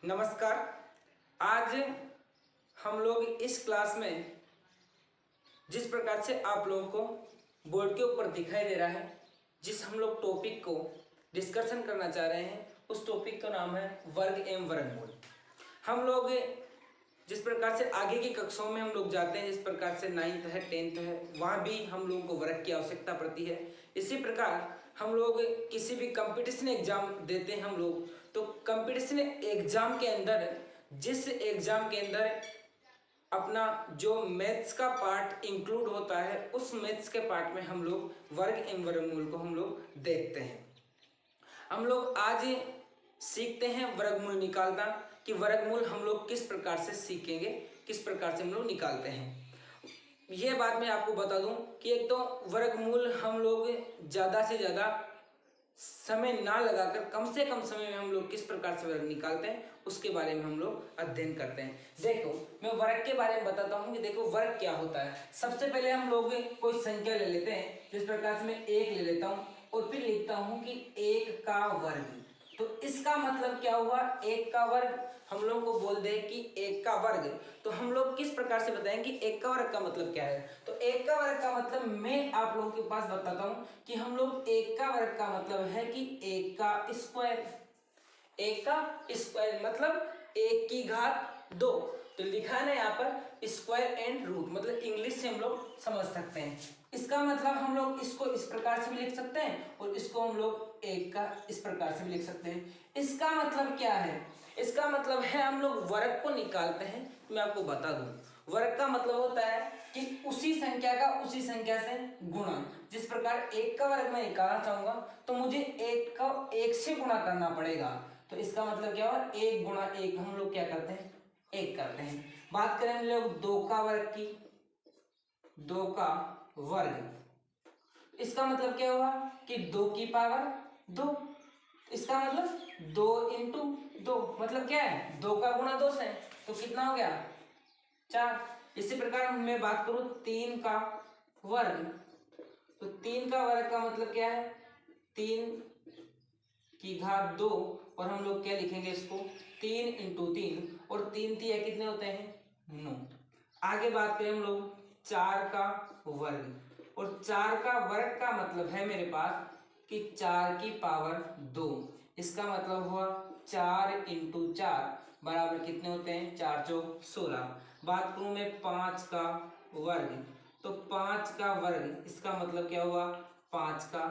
नमस्कार। आज हम लोग इस क्लास में जिस प्रकार से आप लोगों को बोर्ड के ऊपर दिखाई दे रहा है, जिस हम लोग टॉपिक को डिस्कशन करना चाह रहे हैं, उस टॉपिक का नाम है वर्ग एवं वर्गमूल। हम लोग जिस प्रकार से आगे की कक्षाओं में हम लोग जाते हैं, जिस प्रकार से 9th है 10th है, वहाँ भी हम लोगों को वर्ग की आवश्यकता पड़ती है। इसी प्रकार हम लोग किसी भी कंपटीशन एग्जाम देते हैं हम लोग, तो कंपटीशन एग्जाम के अंदर जिस एग्जाम के अंदर अपना जो मैथ्स का पार्ट इंक्लूड होता है, उस मैथ्स के पार्ट में हम लोग वर्ग एवं वर्गमूल को हम लोग देखते हैं। हम लोग आज सीखते हैं वर्गमूल निकालना, कि वर्गमूल हम लोग किस प्रकार से सीखेंगे, किस प्रकार से हम लोग निकालते हैं। ये बात मैं आपको बता दूं कि एक तो वर्गमूल हम लोग ज़्यादा से ज़्यादा समय ना लगाकर कम से कम समय में हम लोग किस प्रकार से वर्ग निकालते हैं, उसके बारे में हम लोग अध्ययन करते हैं। देखो, मैं वर्ग के बारे में बताता हूँ कि देखो वर्ग क्या होता है। सबसे पहले हम लोग कोई संख्या ले लेते हैं, जिस प्रकार से मैं 1 ले लेता हूँ और फिर लिखता हूँ कि 1 का वर्ग। तो इसका मतलब क्या हुआ, 1 का वर्ग। हम लोग को बोल दे कि 1 का वर्ग, तो हम लोग किस प्रकार से बताएंगे 1 का वर्ग का मतलब क्या है। तो 1 का वर्ग का मतलब मैं आप लोगों के पास बताता हूं कि हम लोग 1 का वर्ग का मतलब है कि 1 का स्क्वायर। 1 का स्क्वायर मतलब 1 की घात 2। तो लिखा है ना यहाँ पर स्क्वायर एंड रूट, मतलब इंग्लिश से हम लोग समझ सकते हैं। इसका मतलब हम लोग इसको इस प्रकार से भी लिख सकते हैं और इसको हम लोग 1 का इस प्रकार से भी लिख सकते हैं। इसका मतलब क्या है, इसका मतलब है हम लोग वर्ग को निकालते हैं। मैं आपको बता दूं, वर्ग का मतलब होता है कि उसी संख्या का उसी संख्या से गुणा। जिस प्रकार 1 का वर्ग मैं निकालना चाहूंगा तो मुझे 1 का 1 से गुणा करना पड़ेगा। तो इसका मतलब क्या हुआ, 1 गुणा 1 हम लोग क्या करते हैं, 1 करते हैं। बात करें हम लोग 2 का वर्ग की, 2 का वर्ग, इसका मतलब क्या हुआ कि 2 की पावर 2। इसका मतलब 2 इंटू 2 मतलब क्या है, 2 का गुणा 2 से, तो कितना हो गया 4। इसी प्रकार मैं बात करूं 3 का वर्ग, तो 3 का वर्ग का मतलब क्या है, 3 की घात 2, और हम लोग क्या लिखेंगे इसको 3 इंटू 3, और 3 3 कितने होते हैं 9। आगे बात करें हम लोग 4 का वर्ग, और 4 का वर्ग का मतलब है मेरे पास कि 4 की पावर 2। इसका मतलब हुआ 4 इंटू 4 बराबर कितने होते हैं, 4 चौक 16। बात करूं मैं 5 का वर्ग, तो 5 का वर्ग इसका मतलब क्या हुआ, 5 का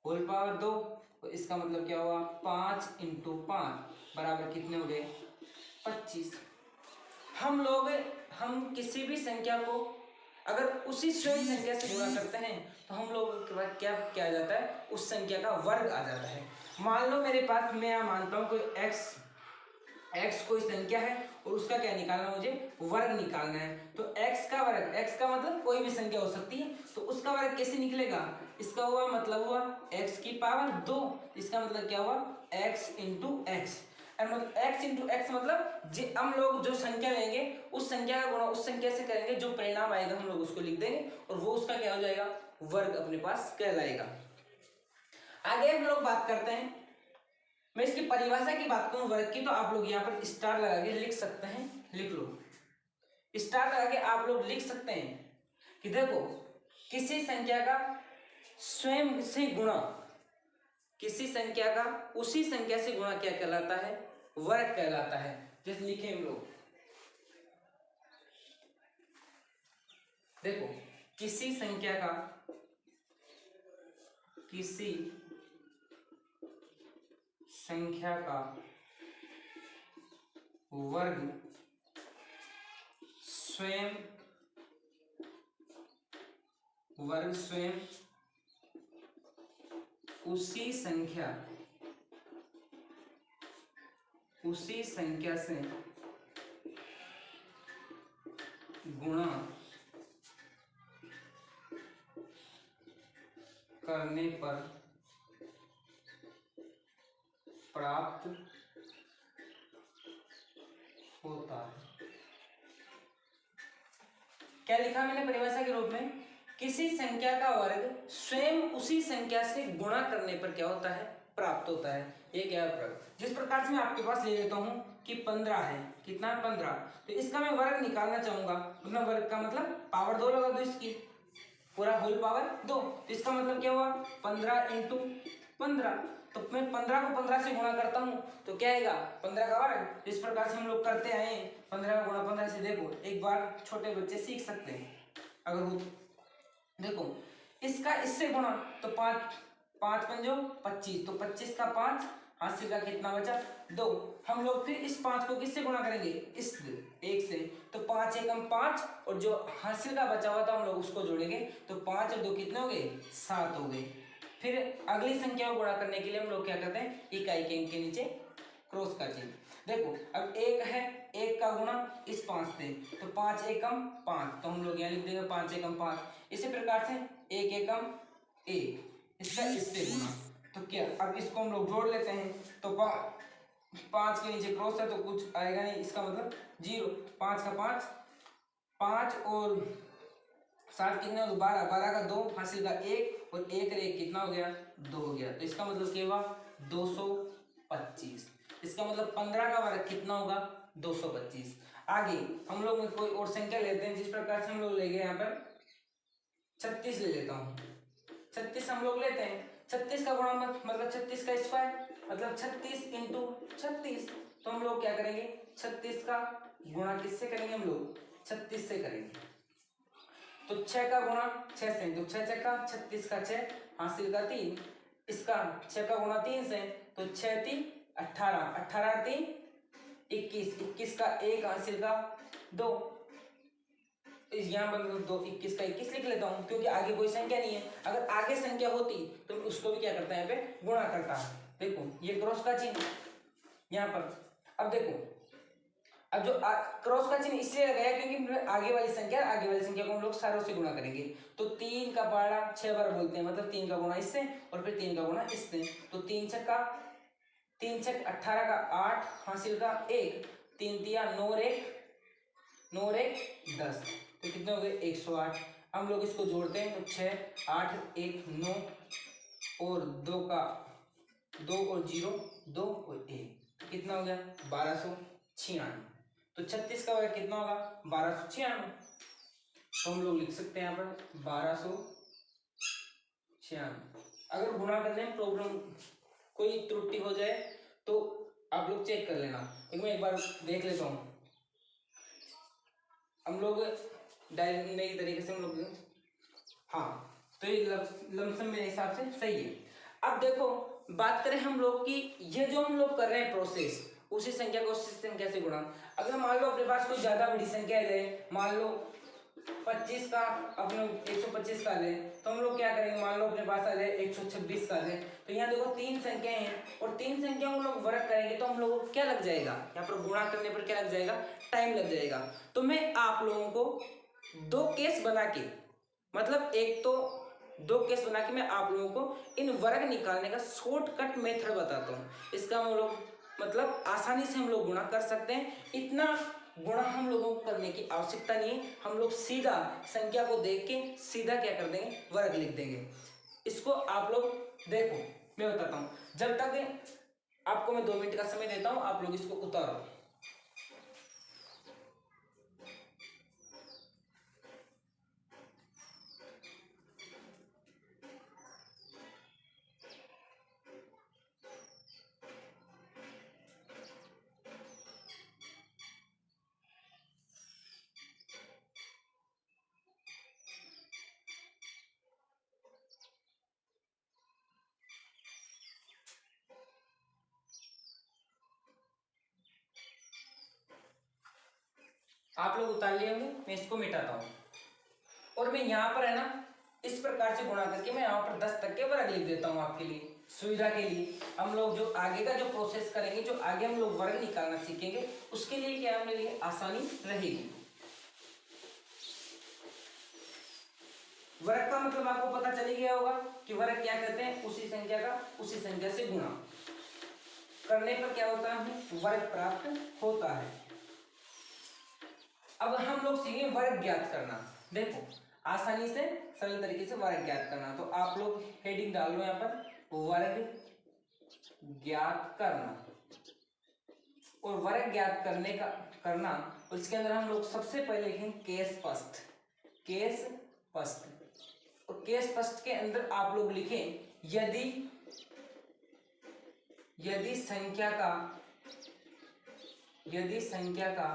होल पावर 2। तो इसका मतलब क्या हुआ 5 इंटू 5 बराबर कितने हो गए 25। हम किसी भी संख्या को अगर उसी स्वयं संख्या से गुणा करते हैं तो हम लोग के पास क्या आ जाता है, उस संख्या का वर्ग आ जाता है। मान लो मेरे पास, मैं यहाँ मानता हूँ कोई x कोई संख्या है और उसका क्या निकालना है, मुझे वर्ग निकालना है। तो x का वर्ग, x का मतलब कोई भी संख्या हो सकती है, तो उसका वर्ग कैसे निकलेगा, इसका हुआ मतलब हुआ x की पावर 2। इसका मतलब क्या हुआ x इंटू एक्स, मतलब x इंटू एक्स मतलब हम लोग जो संख्या लेंगे उस संख्या का गुणा उस संख्या से करेंगे, जो परिणाम आएगा हम लोग उसको लिख देंगे और वो उसका क्या हो जाएगा, वर्ग अपने पास कहलाएगा। आगे हम लोग बात करते हैं, मैं इसकी परिभाषा की बात करूं वर्ग की, तो आप लोग यहाँ पर स्टार लगा के लिख सकते हैं, लिख लो, स्टार लगा के आप लोग लिख सकते हैं कि देखो किसी संख्या का स्वयं से गुणा, किसी संख्या का उसी संख्या से गुणा क्या कहलाता है, वर्ग कहलाता है। जैसे लिखे हम लोग, देखो किसी संख्या का वर्ग स्वयं उसी संख्या से गुणा करने पर प्राप्त होता है। क्या लिखा मैंने परिभाषा के रूप में, किसी संख्या का वर्ग स्वयं उसी संख्या से गुणा करने पर क्या होता है, प्राप्त होता है। एक है वर्ग। जिस प्रकार से मैं आपके पास ले लेता हूँ कि 15 है, कितना है 15, तो इसका मैं वर्ग निकालना चाहूंगा, मतलब वर्ग का मतलब पावर 2 लगा दो इसकी, पूरा होल पावर 2, तो इसका मतलब क्या हुआ 15 इंटू 15, तो मैं 15 को 15 से गुणा करता हूँ तो क्या आएगा 15 का वर्ग। इस प्रकार से हम लोग करते आए हैं, 15 का गुणा 15 से, देखो एक बार छोटे बच्चे सीख सकते हैं अगर वो, देखो इसका इससे गुणा तो 5 5 पंजो 25, तो 25 का 5, हासिल का कितना बचा 2, हम लोग फिर इस 5 को किससे गुणा करेंगे, इस 1 से, तो 5 एकम 5, और जो हासिल का बचा हुआ था हम लोग उसको जोड़ेंगे, तो 5 और 2 कितने हो गए 7 हो गए। फिर अगली संख्या को गुणा करने के लिए हम लोग क्या करते हैं, इकाई के अंक के नीचे क्रॉस का चिन्ह। देखो अब 1 है, 1 का गुणा इस 5 से, तो 5 एकम 5, तो हम लोग यहाँ लिख देंगे 5 एकम 5। इसी प्रकार से 1 एकम 1, इसका इससे गुणा, तो क्या अब इसको हम लोग जोड़ लेते हैं, तो 5 के नीचे क्रॉस है तो कुछ आएगा नहीं, इसका मतलब 0, 5 का 5, 5 और 7 कितने हो, 12, 12 का 2, हासिल का 1, और 1 और 1 कितना हो गया 2 हो गया, तो इसका मतलब क्या हुआ 225। इसका मतलब 15 का वर्ग कितना होगा 225। आगे हम लोग कोई और संख्या लेते हैं, जिस प्रकार से हम लोग ले गए यहाँ पर 36 ले लेता हूँ, 36 हम लोग लेते हैं, 36 का गुणा मतलब 36 का स्क्वायर, मतलब 36 इंटू 36, तो हम लोग क्या करेंगे 36 का गुणा किससे करेंगे, हम लोग 36 से करेंगे, तो 6 का गुणा 6 से, तो 6 6 का 36 का 6, हासिल का 3, इसका 6 का गुणा 3 से, तो 6 3 18, 18 3 21, 21 का 1, हासिल का 2, यहाँ पर 2 21 का 21 लिख लेता हूँ क्योंकि आगे कोई संख्या नहीं है, अगर आगे संख्या होती तो उसको भी क्या करता है यहाँ पे गुणा करता है। देखो ये क्रॉस का चिन्ह यहाँ पर, अब देखो अब जो क्रॉस का चिन्ह इसलिए लगाया क्योंकि आगे वाली संख्या को हम लोग सारों से गुणा करेंगे, तो 3 का पहाड़ा 6 बार बोलते हैं, मतलब 3 का गुणा इससे और फिर 3 का गुणा इससे, तो 3 छक्का 3 छक 18 का 8, हासिल का 1, 3 तिया 9 और 1 10, तो कितने हो गए 108। हम लोग इसको जोड़ते हैं तो 6 8 1 9 और 2 का 2 और 0 2 और 1, तो कितना हो गया 1296, तो 36 का वर्ग कितना होगा 1296, तो हम लोग लिख सकते हैं यहाँ पर 1296। अगर गुणा करने में प्रॉब्लम कोई त्रुटि हो जाए तो आप लोग चेक कर लेना, मैं एक बार देख लेता हूँ। हम लोग डायरेक्ट नई तरीके से हम लोग, हाँ तो ये लमसम मेरे हिसाब से सही है। अब देखो बात करें हम लोग की, ये जो हम लोग कर रहे हैं प्रोसेस, उसी संख्या को उसी संख्या से गुणा, अगर मान लो अपने पास कोई ज्यादा बड़ी संख्या है, मान लो 25 का अपने 125 का ले, तो हम लोग क्या करेंगे, मान लो अपने पास आ जाए 126 का ले, तो यहाँ देखो 3 संख्याएं हैं और 3 संख्या हम लोग वर्ग करेंगे तो हम लोगों को क्या लग जाएगा, यहाँ पर गुणा करने पर क्या लग जाएगा, टाइम लग जाएगा। तो मैं आप लोगों को 2 केस बना के, मतलब एक तो 2 केस बना के मैं आप लोगों को इन वर्ग निकालने का शॉर्टकट मेथड बताता हूँ। इसका हम लोग मतलब आसानी से हम लोग गुणा कर सकते हैं, इतना गुणा हम लोगों को करने की आवश्यकता नहीं है, हम लोग सीधा संख्या को देख के सीधा क्या कर देंगे वर्ग लिख देंगे। इसको आप लोग देखो मैं बताता हूँ, जब तक आपको मैं 2 मिनट का समय देता हूँ, आप लोग इसको उतारो। आप लोग उतार लिए होंगे, मैं इसको मिटाता हूँ और मैं यहाँ पर है ना इस प्रकार से गुणा करके मैं यहाँ पर 10 तक के वर्ग लिख देता हूँ आपके लिए सुविधा के लिए। हम लोग जो आगे का जो प्रोसेस करेंगे, जो आगे हम लोग वर्ग निकालना सीखेंगे, उसके लिए क्या हमारे लिए आसानी रहेगी। वर्ग का मतलब आपको पता चल गया होगा कि वर्ग क्या कहते हैं, उसी संख्या का उसी संख्या से गुणा करने पर क्या होता है, वर्ग प्राप्त होता है। अब हम लोग सीखेंगे वर्ग ज्ञात करना। देखो आसानी से सरल तरीके से वर्ग ज्ञात करना, तो आप लोग हेडिंग डाल लो यहाँ पर वर्ग ज्ञात करना। और वर्ग ज्ञात करना उसके अंदर हम लोग सबसे पहले लिखेंगे केस स्पष्ट। और केस स्पष्ट के अंदर आप लोग लिखें यदि संख्या का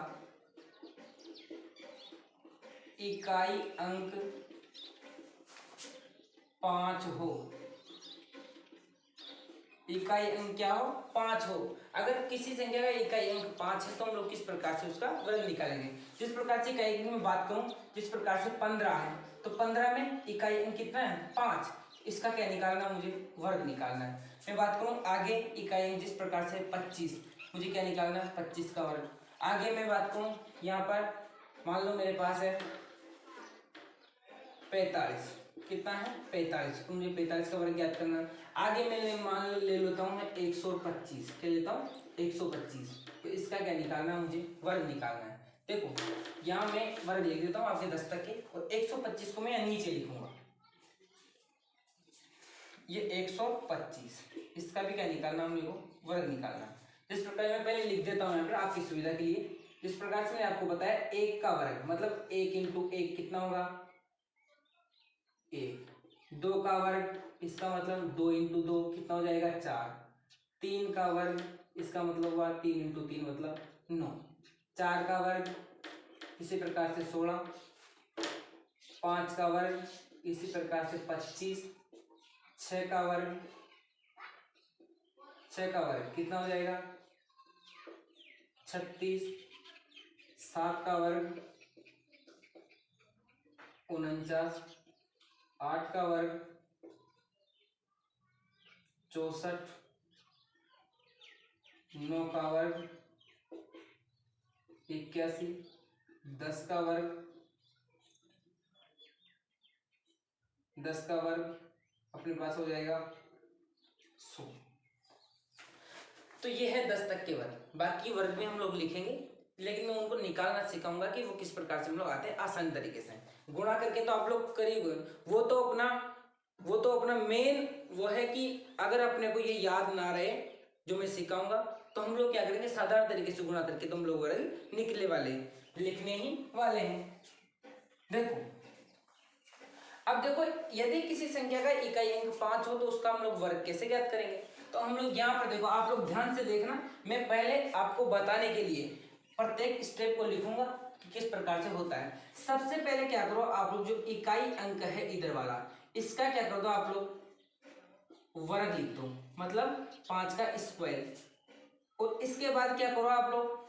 इकाई अंक 5 हो। इकाई अंक क्या हो? 5 हो। अगर किसी संख्या का इकाई अंक 5 है तो हम लोग किस प्रकार से उसका वर्ग निकालेंगे? जिस प्रकार से इकाई अंक में बात करूं, जिस प्रकार से 15 है तो 15 में इकाई अंक कितना है? 5। इसका क्या निकालना है? मुझे वर्ग निकालना है। मैं बात करूं आगे इकाई अंक जिस प्रकार से 25, मुझे क्या निकालना है? 25 का वर्ग। आगे मैं बात करूं यहाँ पर मान लो मेरे पास है 45, कितना है? 45, तो मुझे 45 का वर्ग ज्ञात करना है। आगे मैं मान लो ले लेता हूँ मैं 125, क्या लेता हूँ? 125, तो इसका क्या निकालना है? मुझे वर्ग निकालना है। देखो यहाँ मैं वर्ग लिख देता हूँ आपके दस्तक के, और 125 को मैं यहाँ नीचे लिखूंगा, ये 125, इसका भी क्या निकालना है? मेरे को वर्ग निकालना है। जिस प्रकार मैं पहले लिख देता हूँ यहाँ पर आपकी सुविधा के लिए, जिस प्रकार से मैंने आपको बताया 1 का वर्ग मतलब 1 इंटू 1 कितना होगा? 1। 2 का वर्ग इसका मतलब 2 इंटू 2 कितना हो जाएगा? 4। 3 का वर्ग इसका मतलब हुआ 3 इंटू 3 मतलब 9। 4 का वर्ग इसी प्रकार से 16। 5 का वर्ग इसी प्रकार से 25। 6 का वर्ग कितना हो जाएगा? 36। 7 का वर्ग 49। 8 का वर्ग 64। 9 का वर्ग 81। 10 का वर्ग अपने पास हो जाएगा 100। तो ये है 10 तक के वर्ग। बाकी वर्ग में हम लोग लिखेंगे, लेकिन मैं उनको निकालना सिखाऊंगा कि वो किस प्रकार से हम लोग आते हैं आसान तरीके से। गुणा करके तो आप लोग करेंगे, वो तो अपना मेन वो है कि अगर अपने को ये याद ना रहे जो मैं सिखाऊंगा तो हम लोग क्या करेंगे? साधारण तरीके से गुणा करके तो हम लोग वर्ग निकले वाले लिखने ही वाले हैं। देखो अब देखो, यदि किसी संख्या का इकाई अंक 5 हो तो उसका हम लोग वर्ग कैसे ज्ञात करेंगे? तो हम लोग यहाँ पर देखो, आप लोग ध्यान से देखना, मैं पहले आपको बताने के लिए प्रत्येक स्टेप को लिखूंगा कि किस प्रकार से होता है। सबसे पहले क्या करो आप लोग, जो इकाई अंक है इधर वाला, इसका क्या कर दो आप लोग? वर्ग लिख दो, मतलब 5 का स्क्वायर। और इसके बाद क्या करो आप लोग?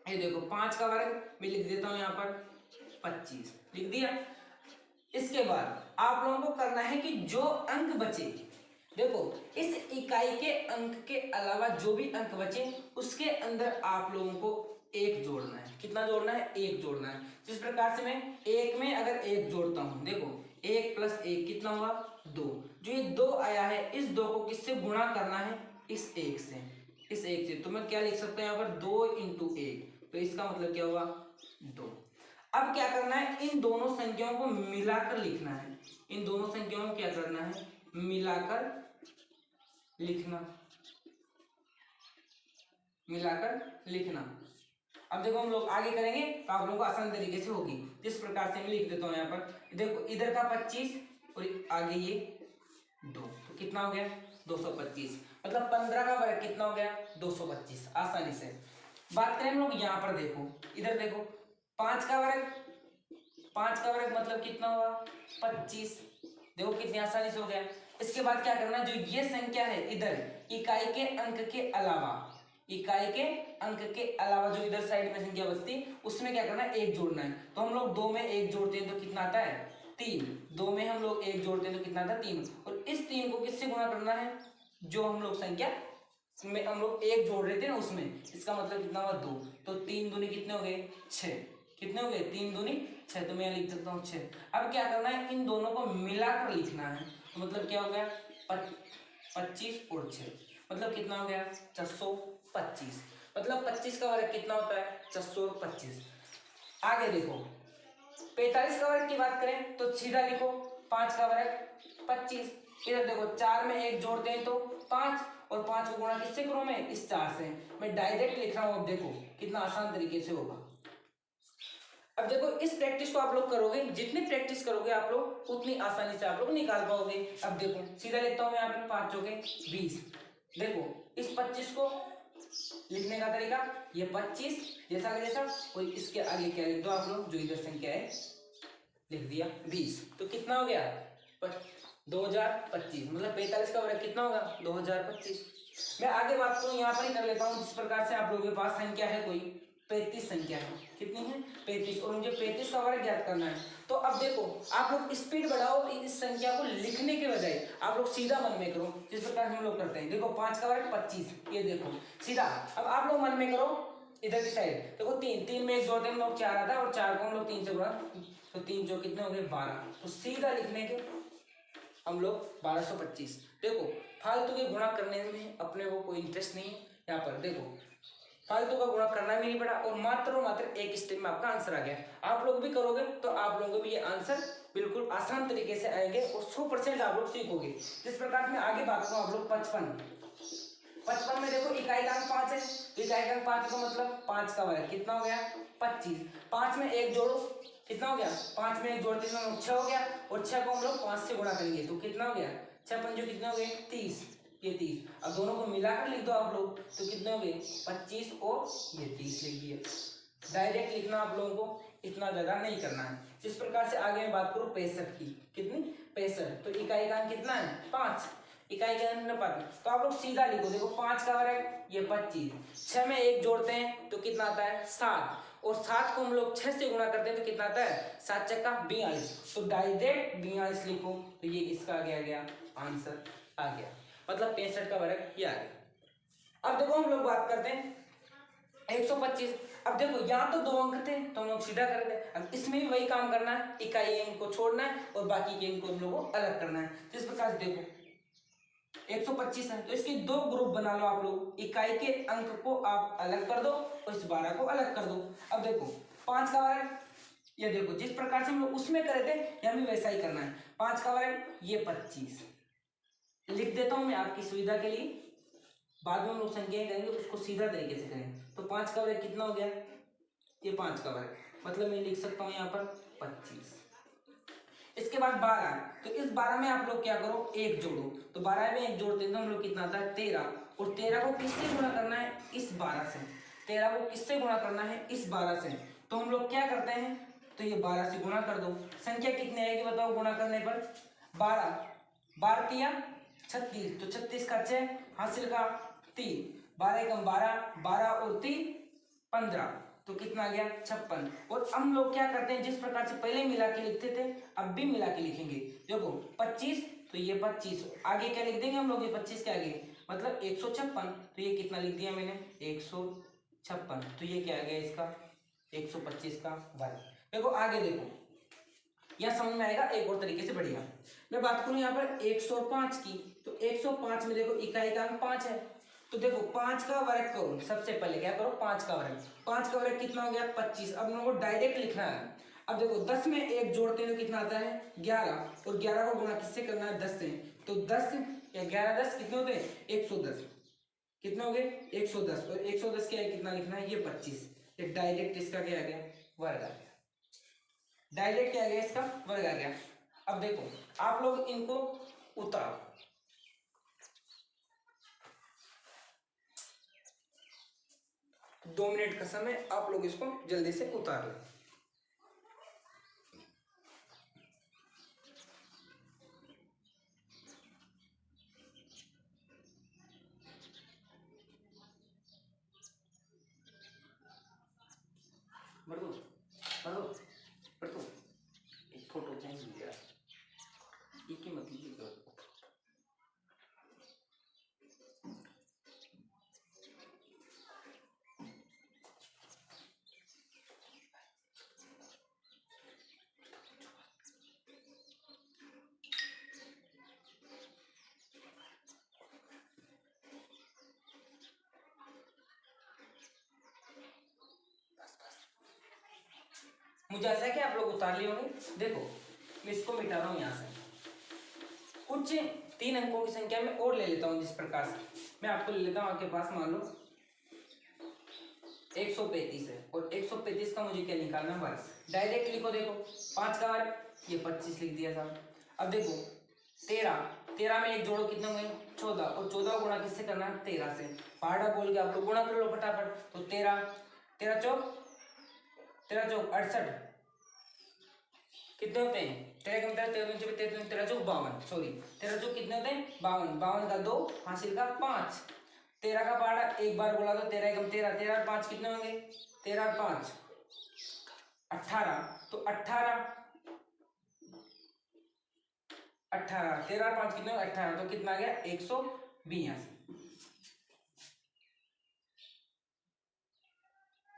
ये देखो 5 का वर्ग मैं लिख देता हूं यहाँ पर 25, लिख दिया। इसके बाद आप लोगों को करना है कि जो अंक बचे, देखो इस इकाई के अंक के अलावा जो भी अंक बचे उसके अंदर आप लोगों को 1 जोड़ना है। कितना जोड़ना है? 1 जोड़ना है। जिस प्रकार से मैं 1 में अगर 1 जोड़ता हूं, देखो 1 प्लस 1 कितना हुआ? 2। जो ये 2 आया है, इस 2 को किससे गुणा करना है? इस 1 से। तो मैं क्या लिख सकता हूं यहाँ पर? 2 इंटू 1, तो इसका मतलब क्या हुआ? 2। अब क्या करना है? इन दोनों संख्याओं को मिलाकर लिखना है। इन दोनों संख्याओं को क्या करना है? मिलाकर लिखना। अब देखो हम लोग आगे करेंगे तो आप लोगों को आसान तरीके से होगी। जिस प्रकार से मैं लिख देता हूं यहाँ पर, देखो इधर का 25 और आगे ये 2, तो कितना हो गया? 225। मतलब 15 का वर्ग कितना हो गया? 225। आसानी से बात करें हम लोग यहाँ पर, देखो इधर देखो 5 का वर्ग मतलब कितना हुआ? 25। देखो कितनी आसानी से हो गया। इसके बाद क्या करना, जो ये संख्या है इधर इकाई के अंक के अलावा जो इधर साइड में संख्या बचती उसमें क्या करना है? 1 जोड़ना है। तो हम लोग 2 में 1 जोड़ते हैं तो कितना आता है? 3। 2 में हम लोग 1 जोड़ते हैं तो कितना आता है? 3। और इस 3 को किससे गुणा करना है? जो हम लोग संख्या में हम लोग 1 जोड़ रहे थे ना उसमें, इसका मतलब कितना हुआ? 2। तो 3 दूनी कितने हो गए? 6। कितने हो गए? 3 दूनी 6, तो मैं यहाँ लिख सकता हूँ 6। अब क्या करना है? इन दोनों को मिलाकर लिखना है। तो मतलब क्या हो गया? 25 और 6, मतलब कितना हो गया? 425। मतलब 25 का वर्ग कितना होता है? 425। आगे देखो 45 का वर्ग की बात करें तो सीधा लिखो 5 का वर्ग 25। इधर देखो 4 में 1 जोड़ते हैं तो 5, और 5 को गुणा किससे करूं मैं, इस 4 से। मैं डायरेक्ट लिख रहा हूं, अब देखो कितना आसान तरीके से होगा। अब देखो इस प्रैक्टिस को आप लोग करोगे, जितनी प्रैक्टिस करोगे आप लोग उतनी आसानी से आप लोग निकाल पाओगे। अब देखो सीधा लिखता हूं मैं यहाँ पे 5 चौके 20। देखो इस 25 को लिखने का तरीका, ये 25 जैसा का जैसा, और इसके आगे क्या लिख दो आप लोग, जो इधर संख्या है लिख दिया 20। तो कितना हो गया 2025, मतलब 45 का वर्ग कितना होगा 2025। मैं आगे बात करूं यहाँ पर ही कर लेता हूँ, जिस प्रकार से आप लोगों के पास संख्या है कोई 35 संख्या है, कितनी है 35, और मुझे 35 का वर्ग ज्ञात करना है। तो अब देखो आप लोग स्पीड बढ़ाओ, इस संख्या को लिखने के बजाय आप लोग सीधा मन में करो, जिस प्रकार हम लोग करते हैं। देखो 5 का वर्ग 25, ये देखो सीधा। अब आप लोग मन में करो इधर की साइड, देखो 3 में 1 जोड़ते हम लोग 4 आता है, और 4 को हम लोग 3 से गुणा, तो 3 जो कितने हो गए 12, तो सीधा लिखने के हम लोग 1225। देखो फालतू के गुणा करने में अपने को कोई इंटरेस्ट नहीं है। यहाँ पर देखो फालतू का गुणा करना भी नहीं पड़ा, और मात्र एक स्टेप में आपका आंसर आ गया। आप लोग भी करोगे तो आप लोगों को भी ये आंसर बिल्कुल आसान तरीके से आएंगे, और 100% आप लोग सीखोगे। जिस प्रकार मैं आगे बात करूँ, आप लोग 55 में देखो इकाई का अंक 5 है, इकाई का अंक 5 का मतलब 5 का वर्ग कितना हो गया 25। 5 में 1 जोड़ो कितना हो गया, 5 में 1 जोड़ते 6 हो गया, और 6 को हम लोग 5 से गुणा करेंगे तो कितना हो गया 6 पंजो कितने हो गए 30, ये 30। अब दोनों को मिलाकर लिख दो आप लोग, तो कितने हो गए 25 और ये 30 लिख दिए। डायरेक्ट लिखना आप लोगों को इतना ज्यादा नहीं करना है। जिस प्रकार से आगे मैं बात करूं 65 की, कितनी 65, तो इकाई का अंक कितना है 5, इकाई का अंक 5, तो आप लोग सीधा लिखो। देखो 5 का वर्ग ये 25, 6 में 1 जोड़ते हैं तो कितना आता है 7, और 7 को हम लोग 6 से गुणा करते हैं तो कितना आता है 7 चक्का 42, तो डायरेक्ट 42 लिखो, तो ये इसका आ गया आंसर आ गया, मतलब 65 का वर्ग ये आ गया। अब देखो हम लोग बात करते हैं 125। अब देखो यहाँ तो 2 अंक थे तो हम लोग सीधा कर दे, अब इसमें भी वही काम करना है, इकाई अंक को छोड़ना है और बाकी के अंक को हम लोग को अलग करना है। तो इस प्रकार से देखो 125 है, तो इसके 2 ग्रुप बना लो आप लोग, इकाई के अंक को आप अलग कर दो और इस 12 को अलग कर दो। अब देखो 5 का वर्ग, ये देखो जिस प्रकार से हम लोग उसमें करे थे यहाँ भी वैसा ही करना है। 5 का वर्ग ये 25 लिख देता हूं मैं आपकी सुविधा के लिए, बाद में हम लोग संख्याएं करेंगे उसको सीधा तरीके से करें। तो 5 का वर्ग कितना हो गया, ये 5 का वर्ग, मतलब मैं लिख सकता हूं यहाँ पर 25। इसके बाद 12, तो इस 12 में आप लोग क्या करो 1 जोड़ो, तो 12 में 1 जोड़ते हैं तो हम लोग कितना आता है 13, और 13 को किससे गुणा करना है इस 12 से, 13 को किससे गुणा करना है इस 12 से, तो हम लोग क्या करते हैं, तो ये 12 से गुणा कर दो। संख्या कितनी आएगी बताओ गुणा करने पर, 12 तिया 36, तो 36 का 6 हासिल का 3, 12 कम 12, 12 और 3 15, तो कितना आ गया 56। और हम लोग क्या करते हैं जिस प्रकार से पहले मिला के लिखते थे अब भी मिला के लिखेंगे। देखो 25, तो ये 25 आगे क्या लिख देंगे हम लोग, ये 25 के आगे मतलब 156, तो ये कितना लिख दिया मैंने 156, तो ये क्या आ गया इसका 125 का वर्ग। देखो आगे देखो यह समझ में आएगा एक और तरीके से बढ़िया। मैं बात करूं यहाँ पर 105 की, तो 105 में देखो इकाई का अंक 5 है, तो देखो 5 का वर्ग करो, सबसे पहले क्या करो 5 का वर्ग, 5 का वर्ग कितना हो गया 25। अब हम लोगों को डायरेक्ट लिखना है। अब देखो 10 में 1 जोड़ते हैं तो कितना आता है 11, और 11 को गुणा किससे करना है 10 से, तो 10 या 11 10 कितने होते हैं 110, कितने हो गए 110, और 110 क्या है कितना लिखना है ये 25, ये डायरेक्ट इसका क्या आ गया वर्ग आ गया, डायरेक्ट क्या आ गया इसका वर्ग आ गया। अब देखो आप लोग इनको उतारो, तो 2 मिनट का समय आप लोग इसको जल्दी से उतार लें। बढ़ दो बढ़ दो बढ़ दो, एक फोटो चाहिए मेरा, एक ही मतलब मुझे ऐसा है कि आप लोग उतार लिए होंगे। देखो मैं इसको मिटा रहा हूं यहां से, कुछ 3 अंकों की संख्या में और ले लेता हूं, जिस प्रकार से मैं आपको ले लेता हूँ, आपके पास मान लो 135 है और 135 का मुझे क्या निकालना वर्ग। डायरेक्ट लिखो, देखो 5 का वर्ग, ये 25 लिख दिया साहब। अब देखो 13 में एक जोड़ो कितने होंगे 14, और 14 गुणा किससे करना है 13 से। पहाड़ा बोल के आप लोग गुणा कर लो फटाफट। तो 13 चौक 68 कितने होते हैं 13 चौक 52, सॉरी 13 चौक कितने होते हैं 52, 52 का 2 हासिल का 5। 13 का पहाड़ा एक बार बोला तो 13 एकम 13, 13 और 5 कितने होंगे 13 और 5 18, तो 18 13 और 5 कितने होंगे 18, तो कितना आ गया 182,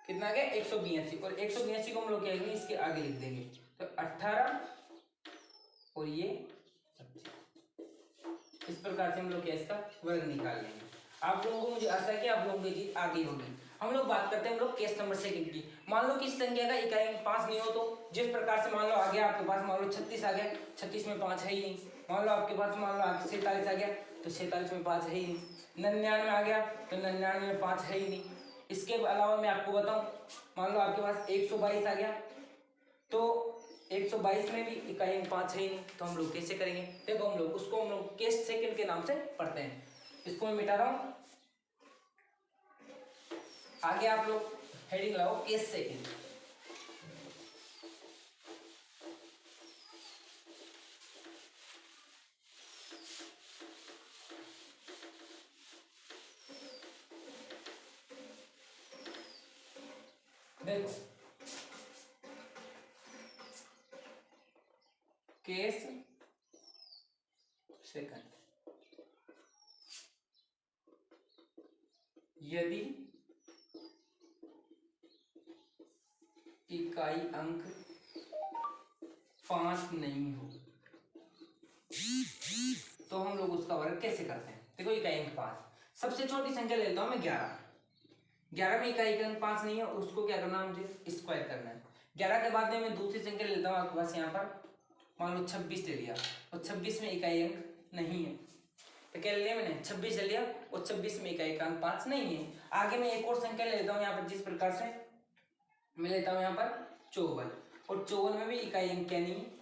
कितना आ गया 182, और 182 को हम लोग क्या करेंगे इसके आगे लिख देंगे, तो 18 और ये 25, इस प्रकार से हम लोग क्या इसका वर्ग निकाल लेंगे। आप लोगों को मुझे आशा है कि आप लोगों की चीज आगे होगी। हम लोग बात करते हैं हम लोग केस नंबर सेकंड की। मान लो कि इस संख्या का इकाई अंक 5 नहीं हो, तो जिस प्रकार से मान लो आ गया आपके पास, मान लो 36 आ गया, 36 में 5 है ही नहीं। मान लो आपके पास मान लो 47 आ गया, तो 47 में 5 है ही नहीं। 99 आ गया, तो 99 में 5 है ही नहीं। इसके अलावा मैं आपको बताऊं, मान लो आपके पास 122 आ गया, तो 122 में भी इकाई अंक 5 है ही नहीं, तो हम लोग कैसे करेंगे। देखो हम लोग केस सेकंड के नाम से पढ़ते हैं। इसको मैं मिटा रहा हूं, आगे आप लोग हेडिंग लगाओ केस सेकंड। देखो केस सेकंड, यदि इकाई अंक 5 नहीं हो तो हम लोग उसका वर्ग कैसे करते हैं। देखो इकाई अंक 5, सबसे छोटी संख्या ले लेता हूं मैं 11 में इकाई अंक 5 नहीं है, उसको क्या करना है मुझे स्क्वायर करना है। 11 के बाद में मैं दूसरी संख्या ले लेता हूँ आपके पास यहाँ पर, मान लो 26 ले लिया, और 26 में इकाई अंक नहीं है, तो क्या ले लिया मैंने 26 ले लिया, और 26 में इकाई अंक 5 नहीं है। आगे मैं एक और संख्या ले लेता हूँ यहाँ पर, जिस प्रकार से मैं लेता हूँ यहाँ पर 54, और 54 में भी इकाई अंक क्या नहीं है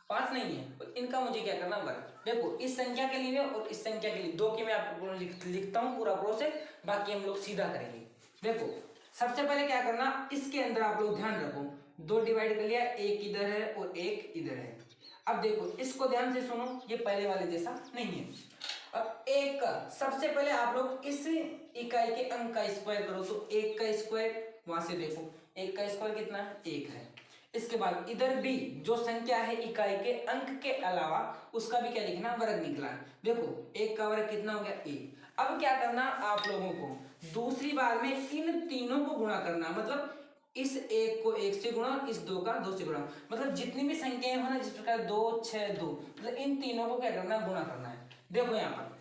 5 नहीं है, तो इनका मुझे क्या करना वर्ग। देखो इस संख्या के लिए और इस संख्या के लिए दो की मैं आपको लिखता हूँ पूरा प्रोसेस, बाकी हम लोग सीधा करेंगे। देखो सबसे पहले क्या करना, इसके अंदर आप लोग ध्यान रखो, 2 डिवाइड कर लिया, एक इधर है और एक इधर है। अब देखो इसको ध्यान से सुनो, ये पहले वाले जैसा नहीं है। अब एक का सबसे पहले आप लोग इस इकाई के अंक का स्क्वायर करो, तो 1 का स्क्वायर, वहां से देखो 1 का स्क्वायर कितना है 1 है। इसके बाद इधर भी जो संख्या है इकाई के अंक के अलावा उसका भी क्या लिखना वर्ग निकला। देखो 1 का वर्ग कितना हो गया 1। अब क्या करना आप लोगों को, दूसरी बार में इन तीनों को गुणा करना, मतलब इस 1 को 1 से गुणा, इस 2 का 2 से गुणा, मतलब जितनी भी संख्याएं हो ना, जिस प्रकार 2 6 2, मतलब इन तीनों को क्या करना गुणा करना है। देखो यहाँ पर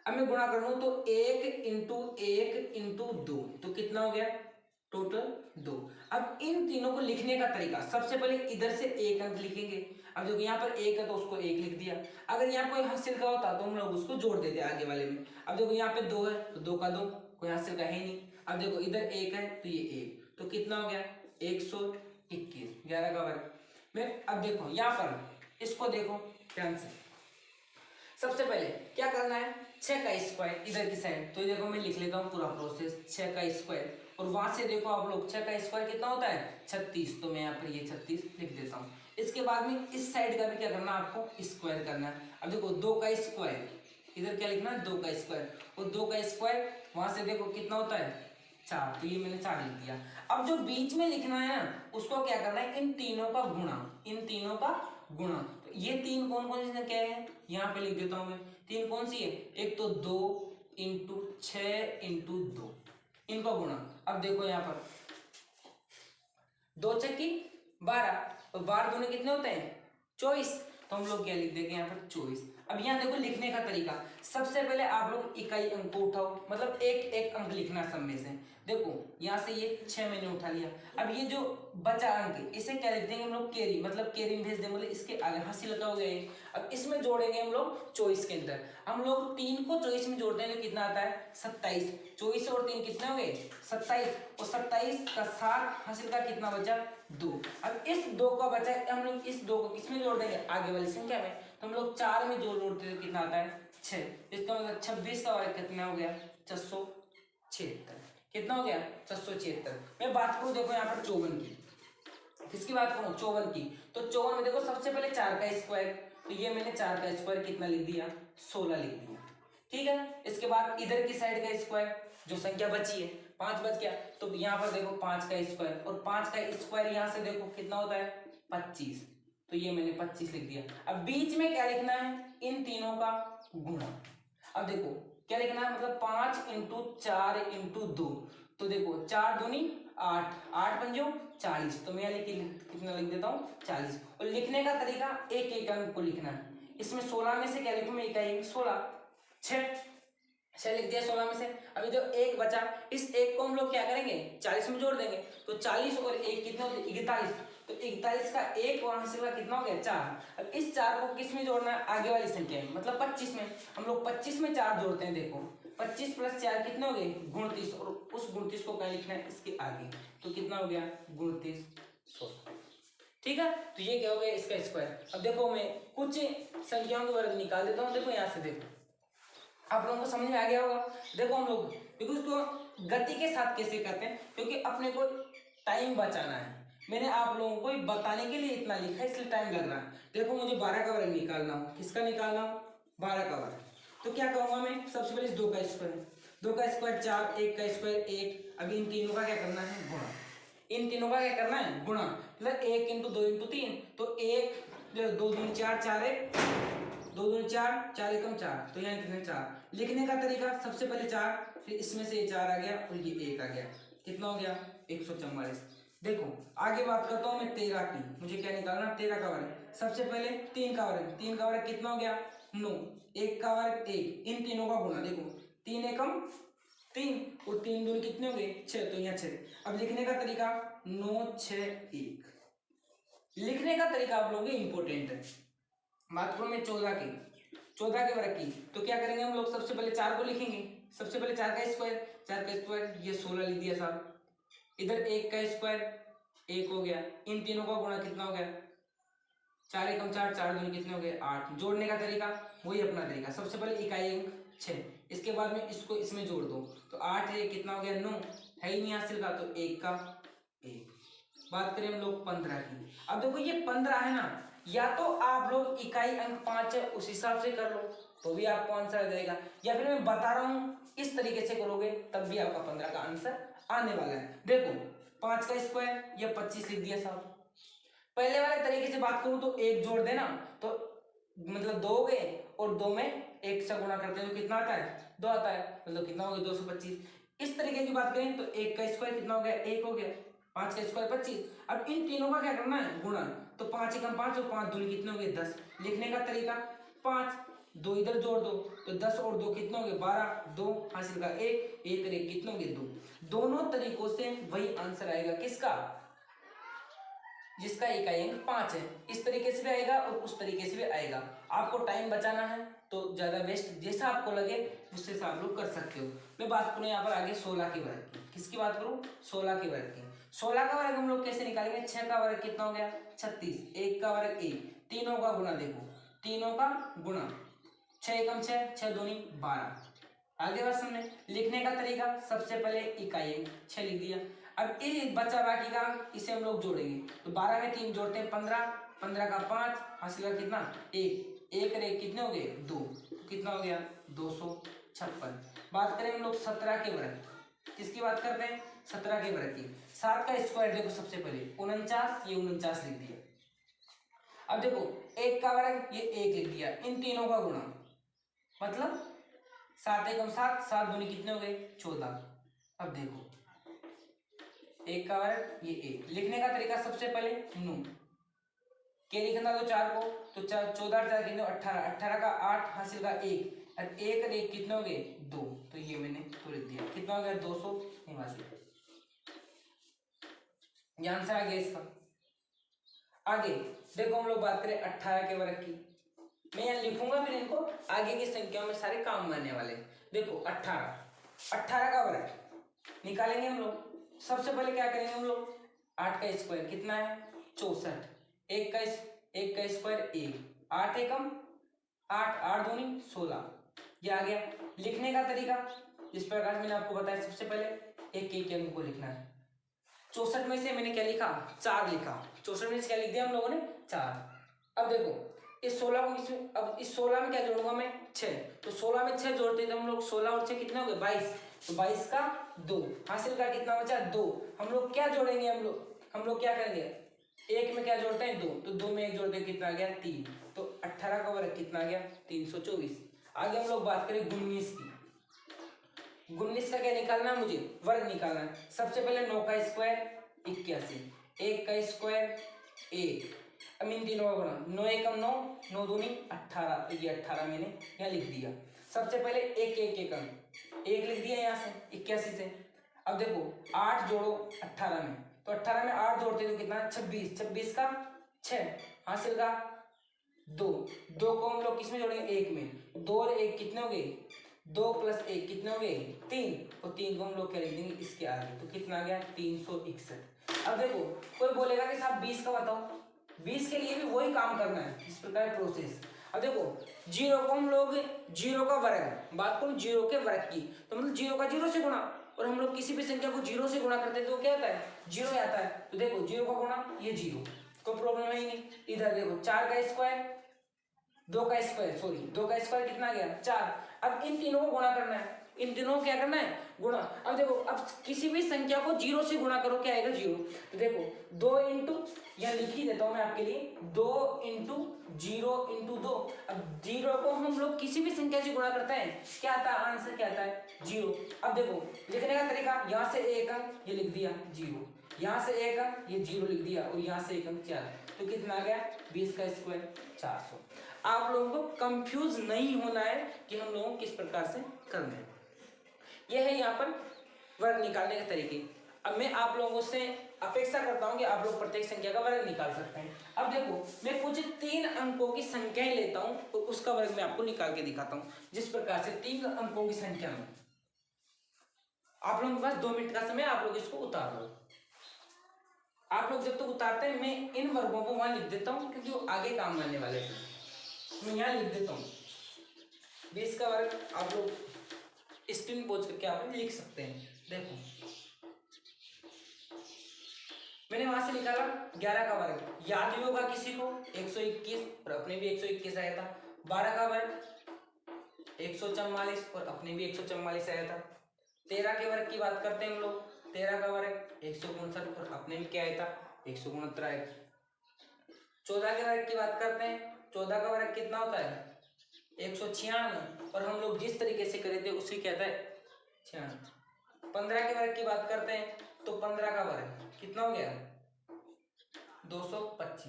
अब मैं गुणा कर लूं, तो 1 इंटू 1 इंटू 2, तो कितना हो गया टोटल 2। अब इन तीनों को लिखने का तरीका, सबसे पहले इधर से एक अंक लिखेंगे। अब देखो यहाँ पर 1 है तो उसको 1 लिख दिया, अगर यहाँ कोई हासिल का होता तो हम लोग उसको जोड़ देते आगे वाले में। अब देखो यहाँ पे 2 है तो 2 का 2, कोई हासिल का है नहीं। अब देखो इधर 1 है तो ये 1, तो कितना हो गया 121, 11 का वर्ग में। अब देखो यहाँ पर इसको देखो ध्यान से, सबसे पहले क्या करना है 6 का स्क्वायर इधर की साइड, तो देखो मैं लिख लेता हूँ पूरा प्रोसेस 6 का स्क्वायर, और वहां से देखो आप लोग 6 का स्क्वायर कितना होता है 36, तो मैं यहाँ पर ये 36 लिख देता हूँ। इसके बाद में इस साइड का भी क्या करना है आपको स्क्वायर करना है। अब देखो 2 का स्क्वायर, इधर क्या लिखना है 2 का स्क्वायर, और 2 का स्क्वायर वहां से देखो कितना होता है 4, तो ये मैंने 4 लिख दिया। अब जो बीच में लिखना है ना उसको क्या करना है इन तीनों का गुणा, इन तीनों का गुणा। तो ये तीन कौन कौन सी संख्या है यहाँ पे लिख देता हूं मैं, तीन कौन सी है, एक तो 2 इंटू 6 इंटू 2, इनका गुणा। अब देखो यहाँ पर 2 छक्की 12, तो 12 दूने कितने होते हैं 24, तो हम लोग क्या लिख देंगे यहाँ पर 24। अब यहाँ देखो लिखने का तरीका, सबसे पहले आप लोग इकाई अंक को उठाओ, मतलब एक एक अंक लिखना सब में से। देखो यहाँ से ये 6 मैंने उठा लिया। अब ये जो बचा अंक इसे क्या लिख देंगे हम लोग, कैरी, मतलब कैरी में भेज देंगे, मतलब इसके आगे हासिल का हो गया। अब इसमें जोड़ेंगे हम लोग 24 के अंदर। हम लोग 3 को 24 में जोड़ते हैं तो कितना आता है 27। 24 और 3 कितने हो गए 27, और 27 का 7 हासिल का कितना बचा 2। अब इस 2 का बचा, हम लोग इस 2 को किसमें जोड़ देंगे आगे वाली संख्या में, तो हम लोग 4 में जोड़ते हैं कितना आता है 6। इसका मतलब 26 का वर्ग कितना हो गया 476। कितना हो गया 476। मैं बात करूं देखो यहाँ पर 54 की, किसकी बात करूं 54 की, तो 54 में देखो सबसे पहले 4 का स्क्वायर, तो ये मैंने 4 का स्क्वायर कितना लिख दिया 16 लिख दिया। ठीक है, इसके बाद इधर की साइड का स्क्वायर, जो संख्या बची है 5 बच गया, तो यहाँ पर देखो 5 का स्क्वायर, और 5 का स्क्वायर यहाँ से देखो कितना होता है 25, तो ये मैंने 25 लिख दिया। अब बीच में क्या लिखना है, इन तीनों का गुणा। अब देखो क्या लिखना है, मतलब 5 इंटू 4 इंटू 2, तो देखो 4 दूनी 8, 8 पंजो 40, तो मैं यहाँ कितना लिख देता हूँ 40। और लिखने का तरीका एक एक अंक को लिखना है। इसमें 16 में से क्या लिखूं मैं, इकाई 16, 6 लिख दिया 16 में से। अभी जो एक बचा, इस एक को हम लोग क्या करेंगे 40 में जोड़ देंगे, तो 40 और 1 कितने होते 41, तो 41 का 1 वहां से कितना हो गया 4। अब इस 4 को किस में जोड़ना है आगे वाली संख्या में, मतलब 25 में। हम लोग 25 में 4 जोड़ते हैं, देखो 25 प्लस 4 कितने हो गए 29, और उस 29 को क्या लिखना है इसके आगे, तो कितना हो गया 29 16। ठीक है, तो ये क्या हो गया इसका स्क्वायर। अब देखो मैं कुछ संख्याओं के वर्ग निकाल देता हूँ। देखो यहाँ से देखो आप लोगों को समझ में आ गया होगा। देखो हम लोग क्योंकि उसको गति के साथ कैसे करते हैं, क्योंकि अपने को टाइम बचाना है। मैंने आप लोगों को बताने के लिए इतना लिखा है, इसलिए टाइम लग रहा है। देखो मुझे 12 का वर्ग निकालना हो, किसका निकालना हो 12 का वर्ग, तो क्या करूंगा मैं, सबसे पहले 2 का स्क्वायर, 2 का स्क्वायर 4, 1 का स्क्वायर 1। अभी इन तीनों का क्या करना है गुणा, इन तीनों का क्या करना है गुणा, मतलब 1 इंटू 2 इंटू 3, तो 1 2 दूनी 4, 4 1 2 दूनी 4, 4 एकम 4, तो यहाँ कितने 4। लिखने का तरीका सबसे पहले 4, फिर इसमें से ये 4 आ गया और ये 1 आ गया, कितना हो गया 144। देखो आगे बात करता हूँ मैं 13 की, मुझे क्या निकालना 13 का वर्ग। सबसे पहले 3 का वर्ग, 3 का वर्ग कितना हो गया 9, 1 का वर्ग 1, इन तीनों का गुणा, देखो 3 एकम 3 और 3 दूनी कितने हो गए 6, तो यहाँ 6। अब लिखने का तरीका 9 6 1। लिखने का तरीका आप लोगों के इंपॉर्टेंट है। बात करूं मैं 14 की, 14 के वर्ग की, तो क्या करेंगे हम लोग, सबसे पहले 4 को लिखेंगे, सबसे पहले 4 का स्क्वायर, 4 का स्क्वायर ये 16 लिख दिया साहब। इधर 1 का स्क्वायर 1 हो गया, इन तीनों का गुणा कितना हो गया 4 एकम 4, 4 दूनी कितने हो गए 8। जोड़ने का तरीका वही अपना तरीका, सबसे पहले इकाई अंक 6, इसके बाद में इसको इसमें जोड़ दो, तो 8 है कितना हो गया 9, है ही नहीं हासिल का, तो 1 का 1। बात करें हम लोग 15 की। अब देखो ये 15 है ना, या तो आप लोग इकाई अंक 5 है उस हिसाब से कर लो तो भी आपको आंसर आ जाएगा, या फिर मैं बता रहा हूं इस तरीके से करोगे तब भी आपका 15 का आंसर आने वाला है। देखो 5 का स्क्वायर या 25 लिख दिया साहब। पहले वाले तरीके से बात करूं तो 1 जोड़ देना, तो मतलब 2 हो गए, और 2 में 1 से गुणा करते हैं तो कितना आता है 2 आता है, मतलब कितना हो गया 225। इस तरीके की बात करें तो 1 का स्क्वायर कितना हो गया 1 हो गया, 5 का स्क्वायर 25। अब इन तीनों का क्या करना है गुणा, तो 5 एकम 5 और 5 दूनी कितने हो गए 10। लिखने का तरीका 5 2 इधर जोड़ दो, तो 10 और 2 कितने हो गए 12, 2 हासिल का 1, 1 और 1 कितने हो गए 2। दोनों तरीकों से वही आंसर आएगा किसका, जिसका इकाई अंक 5 है। इस तरीके से भी आएगा और उस तरीके से भी आएगा। आपको टाइम बचाना है तो ज्यादा बेस्ट जैसा आपको लगे उससे से आप लोग कर सकते हो। मैं बात करूं यहाँ पर आगे 16 के वर्ग की, किसकी बात करूं 16 के वर्ग की। 16 का वर्ग हम लोग कैसे निकालेंगे, 6 का वर्ग कितना हो गया 36, 1 का वर्ग 1, तीनों का गुणा, देखो तीनों का गुणा 6 एकम 6, 6 दूनी 12। आगे बात समझे। लिखने का तरीका सबसे पहले इकाई अंक 6 लिख दिया। अब इस बचा बाकी का अंक इसे हम लोग जोड़ेंगे, तो 12 में 3 जोड़ते हैं 15, 15 का 5 हासिल का कितना 1, 1 और 1 कितने हो गए 2, तो कितना हो गया 256। बात करें हम लोग 17 के वर्ग, किसकी बात करते हैं 17 के वर्ग की। 7 का स्क्वायर देखो सबसे पहले 49, ये 49 लिख दिया। अब देखो 1 का वर्ग ये 1 लिख दिया, इन तीनों का गुणा, मतलब 7 एकम 7, 7 दूनी कितने हो गए 14। अब देखो 1 का वर्ग ये 1। लिखने का तरीका सबसे पहले 9, के लिखना तो 4 को, तो 14 4 कितने 18, 18 का 8 हासिल का 1 और 1 और 1 कितने हो गए 2, तो ये मैंने तो लिख दिया। कितना हो गया 200 निवासी। ये आंसर आ गया इसका। आगे देखो हम लोग बात करें 18 के वर्ग की। मैं यहाँ लिखूंगा फिर इनको आगे की संख्याओं में सारे काम आने वाले। देखो 18 का वर्ग निकालेंगे हम लोग। सबसे पहले क्या करेंगे हम लोग, 8 का स्क्वायर कितना है 64, 1 का स्क्वायर 1, 8 एकम 8, 8 दूनी 16, ये आ गया। लिखने का तरीका जिस प्रकार मैंने आपको बताया, सबसे पहले एक अंक को लिखना है। 64 में से मैंने क्या लिखा 4 लिखा, 64 में से क्या लिख दिया हम लोगों ने 4। अब देखो इस 16 को इसमें, अब इस 16 में क्या जोड़ूंगा मैं 6, तो 16 में 6 जोड़ते तो हम लोग 16 और 6 कितने हो गए 22, तो 22 का 2 हासिल का कितना बचा 2। हम लोग क्या जोड़ेंगे, हम लोग क्या करेंगे, एक में क्या जोड़ते हैं 2, तो 2 में 1 जोड़ते कितना आ गया 3, तो 18 का वर्ग कितना आ गया 324। आगे हम लोग बात करें 19 की। 19 का क्या निकालना है मुझे, वर्ग निकालना है। सबसे पहले 9 का स्क्वायर 81, 1 का स्क्वायर 1, अब इन तीनों का गुणा, 9 एकम 9, 9 दूनी 18, तो ये 18 मैंने यहाँ लिख दिया। सबसे पहले एक लिख दिया यहाँ से 81 से। अब देखो 8 जोड़ो 18 में, तो 18 में 8 जोड़ते तो कितना 26, 26 का 6 हासिल का 2, 2 को हम लोग किसमें जोड़ेंगे 1 में, 2 और 1 कितने हो गए 2 प्लस 1 कितने हो गए 3, और 3 को हम लोग क्या लिख देंगे इसके आगे, तो कितना आ गया 361। अब देखो कोई बोलेगा कि साहब 20 का बताओ, 20 के लिए भी वही काम करना है इस प्रकार प्रोसेस। अब देखो 0 को हम लोग 0 का वर्ग, बात करूं 0 के वर्ग की, तो मतलब 0 का 0 से गुणा, और हम लोग किसी भी संख्या को 0 से गुणा करते हैं तो क्या आता है 0 आता है। तो देखो 0 का गुणा ये 0, कोई प्रॉब्लम है ही नहीं। इधर देखो 4 का स्क्वायर 2 का स्क्वायर कितना आ गया 4। अब इन तीनों को गुणा करना है, इन तीनों को क्या करना है गुणा। अब देखो अब किसी भी संख्या को 0 से गुणा करो क्या आएगा 0, तो देखो 2 इंटू, यहाँ लिख ही देता हूं मैं आपके लिए, 2 इंटू 0 इंटू 2। अब 0 को हम लोग किसी भी संख्या से गुणा करते हैं क्या आता है आंसर क्या आता है 0। अब देखो लिखने का तरीका, यहाँ से 1 अंक ये लिख दिया 0, यहाँ से 1 अंक ये 0 लिख दिया, और यहाँ से 1 अंक 4, तो कितना आ गया 20 का स्क्वायर 400। आप लोगों को कंफ्यूज नहीं होना है कि हम लोगों को किस प्रकार से करना है। यह है यहाँ पर वर्ग निकालने के तरीके। अब मैं आप लोगों से अपेक्षा करता हूं कि आप लोग प्रत्येक संख्या का वर्ग निकाल सकते हैं। अब देखो मैं कुछ 3 अंकों की संख्याएं लेता हूं तो उसका वर्ग मैं आपको निकाल के दिखाता हूं। जिस प्रकार से 3 अंकों की संख्या में, आप लोगों के पास 2 मिनट का समय, आप लोग इसको उतार लो। आप लोग जब तक उतारते हैं मैं इन वर्गों को वहां लिख देता हूं क्योंकि वो आगे काम आने वाले हैं। मैं यहाँ लिख देता हूँ 20 का वर्ग, आप लोग स्क्रीन पोज करके आप लिख सकते हैं। देखो मैंने वहां से निकाला 11 का वर्ग, याद भी होगा किसी को 121, और अपने भी 121 आया था। 12 का वर्ग 144, और अपने भी 144 आया था। 13 के वर्ग की बात करते हैं हम लोग, 13 का वर्ग 159, और अपने भी क्या आया था 169 आया था। 14 के वर्ग की बात करते हैं, 14 का वर्ग कितना होता है 196, और हम लोग जिस तरीके से करे थे उसकी क्या था 96। 15 के वर्ग की बात करते हैं तो 15 का वर्ग कितना हो गया 225,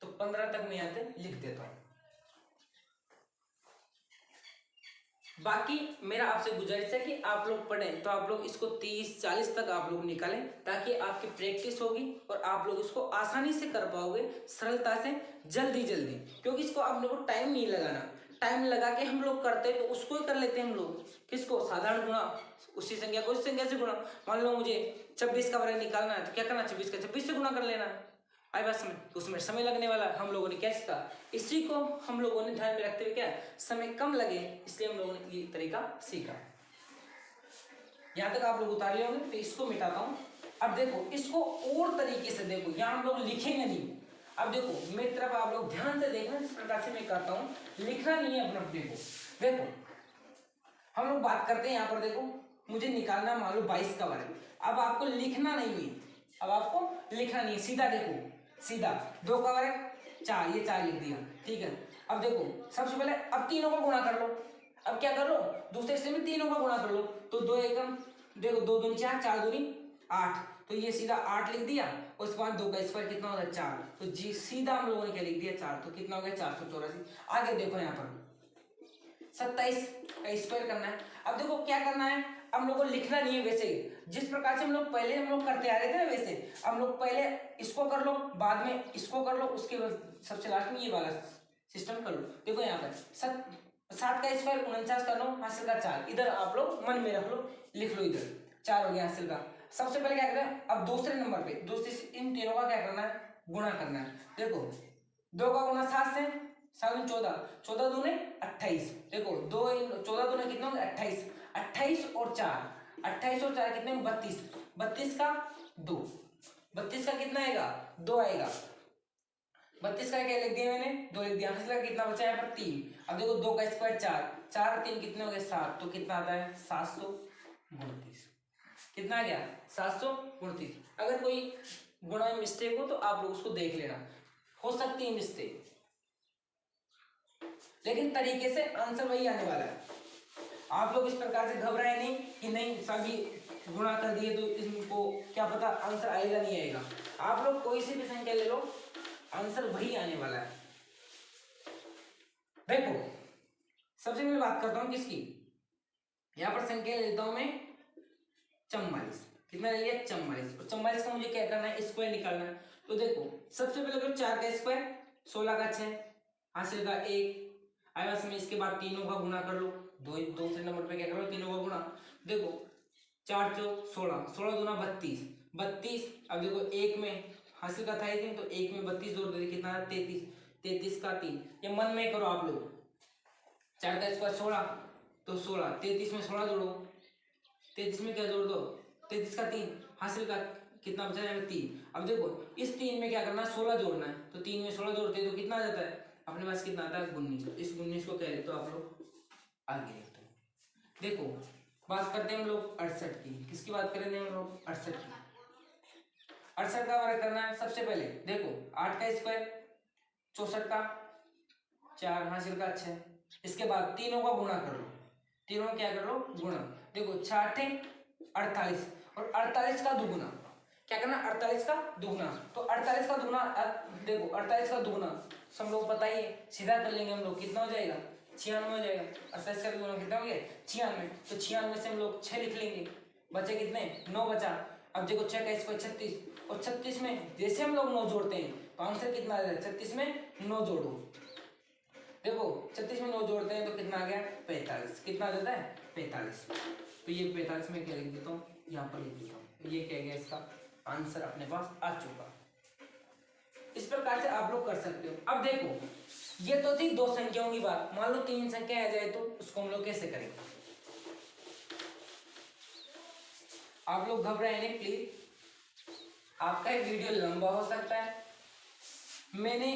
तो 15 तक मैं यहाँ पे लिख देता हूँ। बाकी मेरा आपसे गुजारिश है कि आप लोग पढ़ें तो आप लोग इसको 30-40 तक आप लोग निकालें, ताकि आपकी प्रैक्टिस होगी और आप लोग इसको आसानी से कर पाओगे, सरलता से, जल्दी, क्योंकि इसको आप लोगों को टाइम नहीं लगाना। टाइम लगा के हम लोग करते हैं तो उसको ही कर लेते हैं हम लोग, किसको साधारण गुणा, उसी संख्या को इस संख्या से गुणा। मान लो मुझे 26 का वर्ग निकालना है तो क्या करना, 26 का 26 से गुणा कर लेना है। आई बात समझ, तो उसमें समय लगने वाला, हम लोगों ने क्या सीखा, इसी को हम लोगों ने ध्यान में रखते हुए क्या समय कम लगे, इसलिए हम लोगों ने ये तरीका सीखा। यहाँ तक आप लोग उतार लिए होंगे, तो इसको मिटाता हूँ। अब देखो इसको और तरीके से देखो, यहाँ हम लोग लिखेंगे नहीं। अब देखो मेरी तरफ आप लोग ध्यान से देखना, जिस प्रकार से मैं करता हूँ, लिखना नहीं है अपने को। देखो हम लोग बात करते हैं यहाँ पर, देखो मुझे निकालना मान लो 22 का वर्ग। अब आपको लिखना नहीं है, अब आपको लिखना नहीं है, सीधा देखो, सीधा 2 का वर्ग 4, ये 4 लिख दिया, ठीक है। अब देखो सबसे पहले अब तीनों को गुणा कर लो। अब क्या कर लो, दूसरे स्टेप में तीनों को गुणा कर लो, तो 2 एकम, देखो 2 दूनी 4, 4 दूनी 8, तो ये सीधा 8 लिख दिया। उसके बाद 2 का स्क्वायर कितना होता है 4, तो जी सीधा हम लोगों ने क्या लिख दिया 4, तो कितना हो गया 484। आगे देखो यहाँ पर 27 का स्क्वायर करना है। अब देखो क्या करना है, हम लोग को लिखना नहीं है वैसे जिस प्रकार से हम लोग करते आ रहे थे ना, वैसे हम लोग पहले इसको कर लो, बाद में इसको कर लो, उसके बाद सबसे लास्ट में ये वाला सिस्टम कर लो। देखो यहाँ पर 7 का स्क्वायर 49 का 9 हासिल का 4, इधर आप लोग मन में रख लो, लिख लो, इधर 4 हो गया हासिल का। सबसे पहले क्या करें, अब दूसरे नंबर पे इन तीनों का क्या करना है, गुणा करना है। देखो 2 का गुणा 7 से, 7 14, 14 दूने 28। देखो 14 दूने कितना होगा 28, 28 और 4, 28 और 4 कितने 32, 32 का 2, 32 का कितना आएगा 2 आएगा, 32 का क्या लिख दिया मैंने 2 लिख दिया। हासिल का कितना बचा यहाँ पर 3। अब देखो 2 का स्क्वायर 4, 4 3 कितने हो गए 7, तो कितना आता है 739। कितना आ गया 739। अगर कोई गुणा में मिस्टेक हो तो आप लोग उसको देख लेना, हो सकती है मिस्टेक, लेकिन तरीके से आंसर वही आने वाला है। आप लोग इस प्रकार से घबराए नहीं कि नहीं सभी गुणा कर दिए तो इनको क्या पता आंसर आएगा नहीं आएगा। आप लोग कोई सी भी संख्या ले लो, आंसर वही आने वाला है। देखो सबसे पहले बात करता हूं किसकी, यहां पर संख्या लेता हूं मैं 44। कितना ले लिया 44, और 44 का मुझे क्या करना है स्क्वायर निकालना है। तो देखो सबसे पहले करो 4 का स्क्वायर 16 का 6 हासिल का 1 आया समय, इसके बाद तीनों का गुणा कर लो, दूसरे नंबर पे क्या करो तीनों का गुणा। देखो 4 चौक 16, 16 दूना 32, 32। अब देखो एक में हासिल का था 1 तो एक में 32 जोड़ दे कितना 33, 33 का 3। ये मन में करो आप लोग, 4 का स्क्वायर 16 तो 16, 33 में 16 जोड़ो, 33 में क्या जोड़ दो 33 का 3 हासिल का कितना बचा है 3। अब देखो इस 3 में क्या करना है 16 जोड़ना है, तो 3 में 16 जोड़ते हैं तो कितना आ जाता है अपने पास, कितना आता है 19। इस 19 को क्या लिखते हो आप लोग आगे लिखते हो। देखो बात करते हैं हम लोग 68 की, किसकी बात करेंगे हम लोग 68 की। 68 का वर्ग करना है। सबसे पहले देखो 8 का स्क्वायर 64 का 4 हासिल का 6, इसके बाद तीनों का गुणा कर लो, तीनों क्या कर लो गुणा। देखो 6 48 और 48 का दुगुना क्या करना 48 का दुगुना, तो 48 का दुगुना देखो 48 का दुगुना सब लोग पता ही है, सीधा कर लेंगे हम लोग, कितना हो जाएगा 96 हो जाएगा। 48 का दुगुना कितना हो गया 96, तो 96 से हम लोग 6 लिख लेंगे, बचे कितने 9 बचा। अब देखो 6 का स्क्वायर 36 और 36 में जैसे हम लोग 9 जोड़ते हैं तो आंसर कितना आ जाए 36 में 9 जोड़ो। देखो 36 में 9 जोड़ते हैं तो कितना आ गया 45, कितना आ जाता है 45। तो ये 45 में क्या लिख देता हूँ यहाँ पर लिख देता हूँ, ये क्या गया इसका आंसर अपने पास आ चुका। इस प्रकार से आप लोग कर सकते हो। अब देखो ये तो थी 2 संख्याओं की बात, मान लो 3 संख्या आ जाए तो उसको हम लोग कैसे करेंगे। आप लोग घबराए नहीं प्लीज, आपका ये वीडियो लंबा हो सकता है, मैंने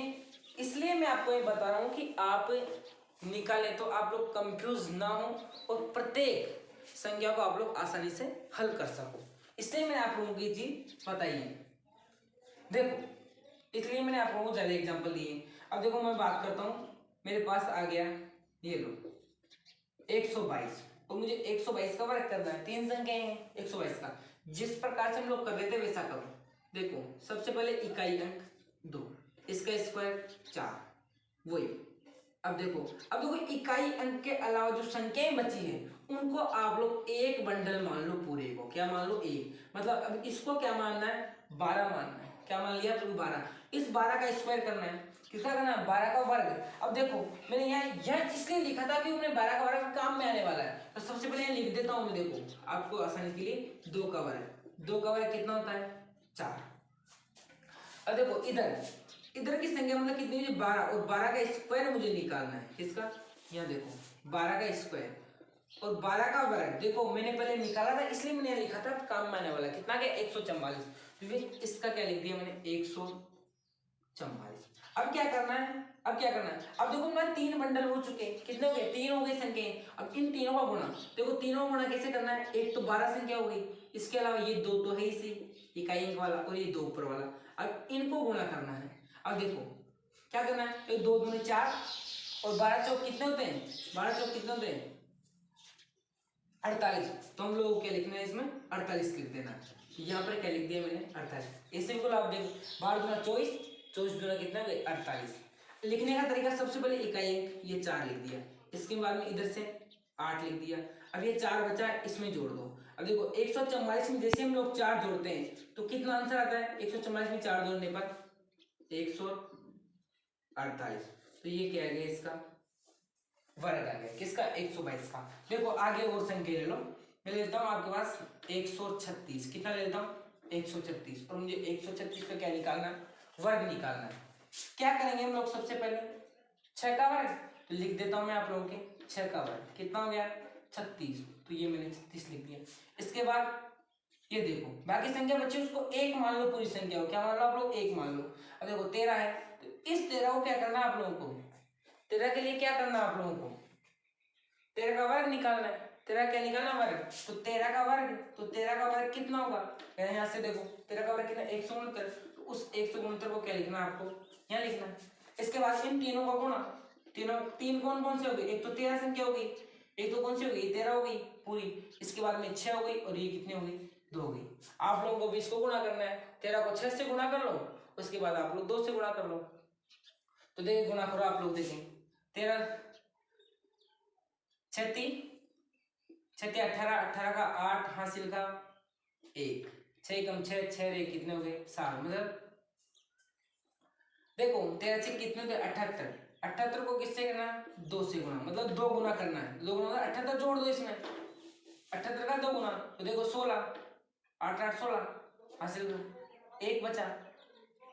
इसलिए मैं आपको ये बता रहा हूं कि आप निकालें तो आप लोग कंफ्यूज ना हो और प्रत्येक संख्या को आप लोग आसानी से हल कर सको, इसलिए मैंने आप लोगों की चीज बताई है। देखो इसलिए मैंने आप लोगों को ज्यादा एग्जांपल दिए। अब देखो मैं बात करता हूं, मेरे पास आ गया ये लो 122 और मुझे 122 का वर्ग करना है, 3 संख्याएं हैं 122 का, जिस प्रकार से हम लोग कर रहे थे वैसा करो। देखो सबसे पहले इकाई अंक 2, इसका स्क्वायर 4 वही। अब देखो इकाई अंक के अलावा जो संख्याएं बची हैं उनको आप लोग एक बंडल मान लो, पूरे को क्या मान लो एक, मतलब अब इसको क्या मानना है 12 मानना है, क्या मान लिया 12। इस 12 का स्क्वायर करना है, किसका करना है 12 का वर्ग। अब देखो मैंने यहाँ इसलिए लिखा था कि मैंने 12 का वर्ग काम में आने वाला है, तो सबसे पहले लिख देता हूँ मैं, देखो आपको आसानी के लिए 2 का वर्ग, 2 का वर्ग कितना होता है 4। अब देखो इधर की संख्या मतलब कितनी है 12, और 12 का स्क्वायर मुझे निकालना है, किसका यहाँ देखो 12 का स्क्वायर और 12 का वर्ग। देखो मैंने पहले निकाला था इसलिए मैंने लिखा था काम में आने वाला, कितना गया 144, तो इसका क्या लिख दिया मैंने 144। अब क्या करना है, अब देखो मैं 3 बंडल हो चुके, कितने हो गए 3 हो गई संख्याएं। अब इन तीनों का गुणा, देखो तीनों का गुणा कैसे करना है, एक तो 12 संख्या हो गई, इसके अलावा ये 2 तो है इसी इकाई अंक वाला और ये 2 ऊपर वाला, अब इनको गुणा करना है। अब देखो क्या करना है, 2 दूनी 4 और 12 चौक कितने होते हैं 12 चौक कितने होते हैं 48, तो हम लोग क्या लिखना है इसमें 48 लिख देना। यहाँ पर क्या लिख दिया मैंने 48। ऐसे बिल्कुल आप देखो 12 दूना 24, 24 दूना कितना हो गया 48। लिखने का तरीका सबसे पहले इकाई अंक ये 4 लिख दिया, इसके बाद में इधर से 8 लिख दिया। अब ये 4 बचा इसमें जोड़ दो। अब देखो 144 में जैसे हम लोग 4 जोड़ते हैं तो कितना आंसर आता है, 144 में 4 जोड़ने पर 148। तो ये क्या आ गया इसका वर्ग आ गया, किसका 122 का। देखो आगे और संख्या ले लो, मैं ले लेता हूँ आपके पास 136। कितना ले लेता हूँ 136, और मुझे 136 पे क्या निकालना है, वर्ग निकालना है। क्या करेंगे हम लोग, सबसे पहले 6 का वर्ग, तो लिख देता हूँ मैं आप लोगों के 6 का वर्ग कितना हो गया 36, तो ये मैंने 36 लिख दिया। इसके बाद ये देखो बाकी संख्या बच्चे उसको 1 मान लो, पूरी संख्या हो क्या मान लो आप लोग 1 मान लो। अब देखो 13 है, तो इस 13 को क्या करना है आप लोगों को, 13 के लिए क्या करना है आप लोगों को, 13 का वर्ग निकालना है। 13 क्या निकालना वर्ग, तो 13 का वर्ग, तो 13 का वर्ग कितना होगा, यहाँ से देखो 13 का वर्ग कितना 169, तो उस 169 को क्या लिखना है आपको, यहाँ लिखना है। इसके बाद इन तीनों का गुणा, तीन कौन कौन से हो गए, एक तो 13 संख्या हो गई, एक तो कौन सी हो गई 13 हो गई पूरी, इसके बाद में 6 हो गई, और ये कितनी हो गई 2 हो गई। आप लोगों को भी इसको गुणा करना है, 13 को 6 से गुणा कर लो, उसके बाद आप लोग 2 से गुणा कर लो। तो देखिए गुणा करो आप लोग, देखें 13 36 36 18, 18 का 8 हासिल का 1, 6 कम 6, 6 रे कितने हो गए 7, मतलब देखो 13 से कितने होते 78, 78 को किससे करना है 2 से गुणा, मतलब 2 गुना करना है, 2 गुना 78 जोड़ दो इसमें, 78 का 2 गुना, तो देखो 16, 8 8 16 हासिल 1 बचा।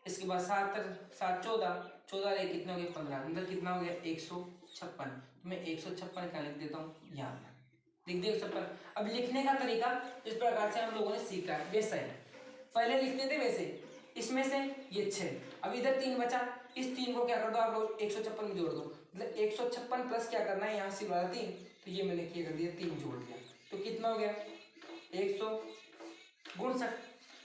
इसके बाद 7 7 14, 14 रे कितने हो गए 15, मतलब कितना हो गया 156। तो मैं 156 क्या लिख देता हूँ यहाँ लिख दिया 156। अब लिखने का तरीका इस प्रकार से हम लोगों ने सीखा है, वैसा है पहले लिखते थे वैसे। इसमें से ये 6, अब इधर 3 बचा, इस 3 को क्या कर दो आप लोग 156 में जोड़ दो, मतलब 156 प्लस क्या करना है यहाँ से वाला 3, तो ये मैंने क्या कर दिया 3 जोड़ दिया, तो कितना हो गया 159।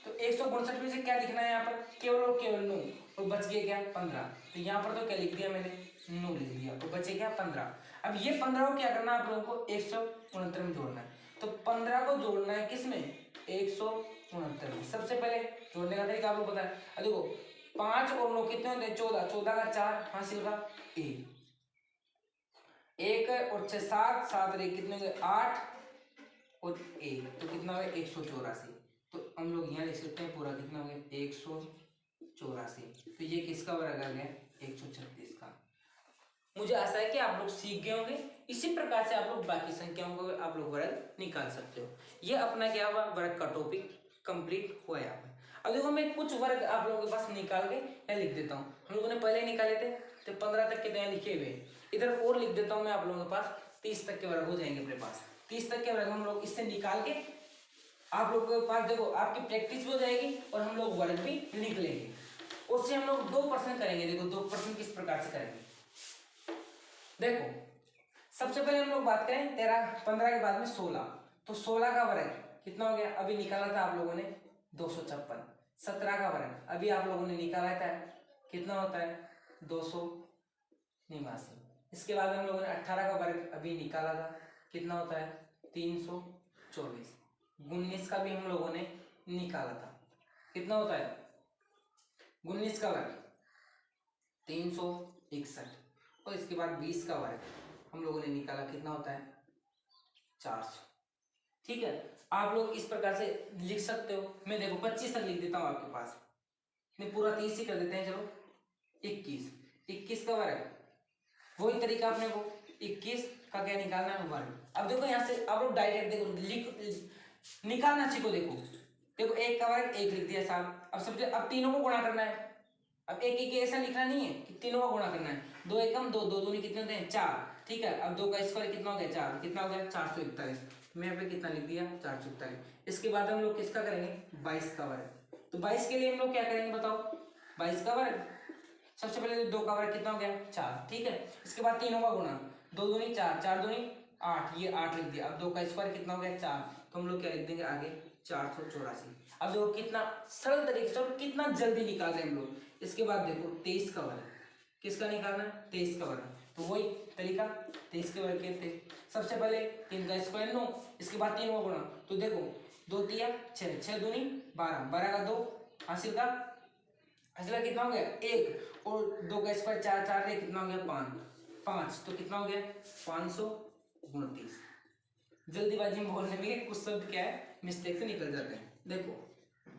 तो 162 में से क्या लिखना है यहाँ पर, केवल और केवल 9, और बच गया क्या 15, तो यहाँ पर तो क्या लिख दिया मैंने 9 लिख दिया, तो बचे क्या 15। अब ये 15 को क्या करना है आप लोगों को 169 में जोड़ना है, तो 15 को जोड़ना है किसमें 169 में। सबसे पहले जोड़ने का तरीका आपको पता है, अब देखो 5 और 9 कितने होते हैं 14, 14 का 4 हासिल का 1, 1 और 6 7, 7 रे कितने होंगे 8 और 1, तो कितना हो गया 184। तो हम लोग यहाँ लिख सकते हैं पूरा कितना हो गया 184। तो ये किसका वर्ग आ गया 136 का। मुझे आशा है कि आप लोग सीख गए होंगे, इसी प्रकार से आप लोग बाकी संख्याओं को आप लोग वर्ग निकाल सकते हो। ये अपना क्या हुआ वर्ग का टॉपिक कंप्लीट हुआ यहाँ पे। अब देखो मैं कुछ वर्ग आप लोगों के पास निकाल के यहाँ लिख देता हूँ, हम लोगों ने पहले निकाले थे, तो 15 तक के यहाँ लिखे हुए, इधर और लिख देता हूँ मैं आप लोगों के पास 30 तक के वर्ग हो जाएंगे अपने पास। 30 तक के वर्ग हम लोग इससे निकाल के आप लोगों के पास देखो आपकी प्रैक्टिस भी हो जाएगी, और हम लोग वर्ग भी लिख लेंगे। उससे हम लोग 2% करेंगे, देखो 2% किस प्रकार से करेंगे। देखो सबसे पहले हम लोग बात करें 15 के बाद में 16, तो 16 का वर्ग कितना हो गया, अभी निकाला था आप लोगों ने 256। 17 का वर्ग अभी आप लोगों ने निकाला था कितना होता है 289। इसके बाद हम लोगों ने 18 का वर्ग अभी निकाला था कितना होता है 324। 19 का भी हम लोगों ने निकाला था कितना होता है 19 का वर्ग 361, और इसके बाद 20 का वर्ग हम लोगों ने निकाला कितना होता है 400। ठीक है, आप लोग इस प्रकार से लिख सकते हो। मैं देखो 25 तक लिख देता हूँ आपके पास, मैं पूरा 30 ही कर देते हैं, चलो 21 का वर्ग, वही तरीका अपने को 21 का क्या निकालना है वर्ग। अब देखो यहाँ से आप लोग डायरेक्ट देखो लिख निकालना सीखो। देखो देखो 1 का वर्ग 1 लिख दिया साहब। अब सबसे अब तीनों को गुणा करना है, अब एक एक ऐसा लिखना नहीं है कि तीनों का गुणा करना है, 2 एकम 2, 2 दूनी कितने होते हैं 4। ठीक है, अब 2 का स्क्वायर कितना हो गया 4, कितना हो गया 441। मैं यहाँ पे कितना लिख दिया 441। इसके बाद हम लोग किसका करेंगे 22 का वर्ग। तो 22 के लिए हम लोग क्या करेंगे बताओ, 22 का वर्ग सबसे पहले 2 का वर्ग कितना हो गया 4। ठीक है, इसके बाद तीनों का गुणा, 2 दूनी 4, 4 दूनी 8, ये 8 लिख दिया। अब 2 का स्क्वायर कितना हो गया 4, तो हम लोग क्या लिख देंगे आगे 484। अब देखो कितना सरल तरीके से और कितना जल्दी निकाल रहे हैं हम लोग। इसके बाद देखो 23 का वर्ग किसका निकालना है 23 का वर्ग, तो वही तरीका 23 के वर्ग के सबसे पहले 3 का स्क्वायर 9, इसके बाद 3 को गुणा, तो देखो 2 तिया 6, 6 दूनी 12, 12 का 2, हासिल का कितना हो गया 1, और 2 का स्क्वायर 4, 4 रे कितना हो गया 5, तो कितना हो गया 529। जल्दीबाजी में बोलने में कुछ शब्द क्या है मिस्टेक से निकल जाते हैं। देखो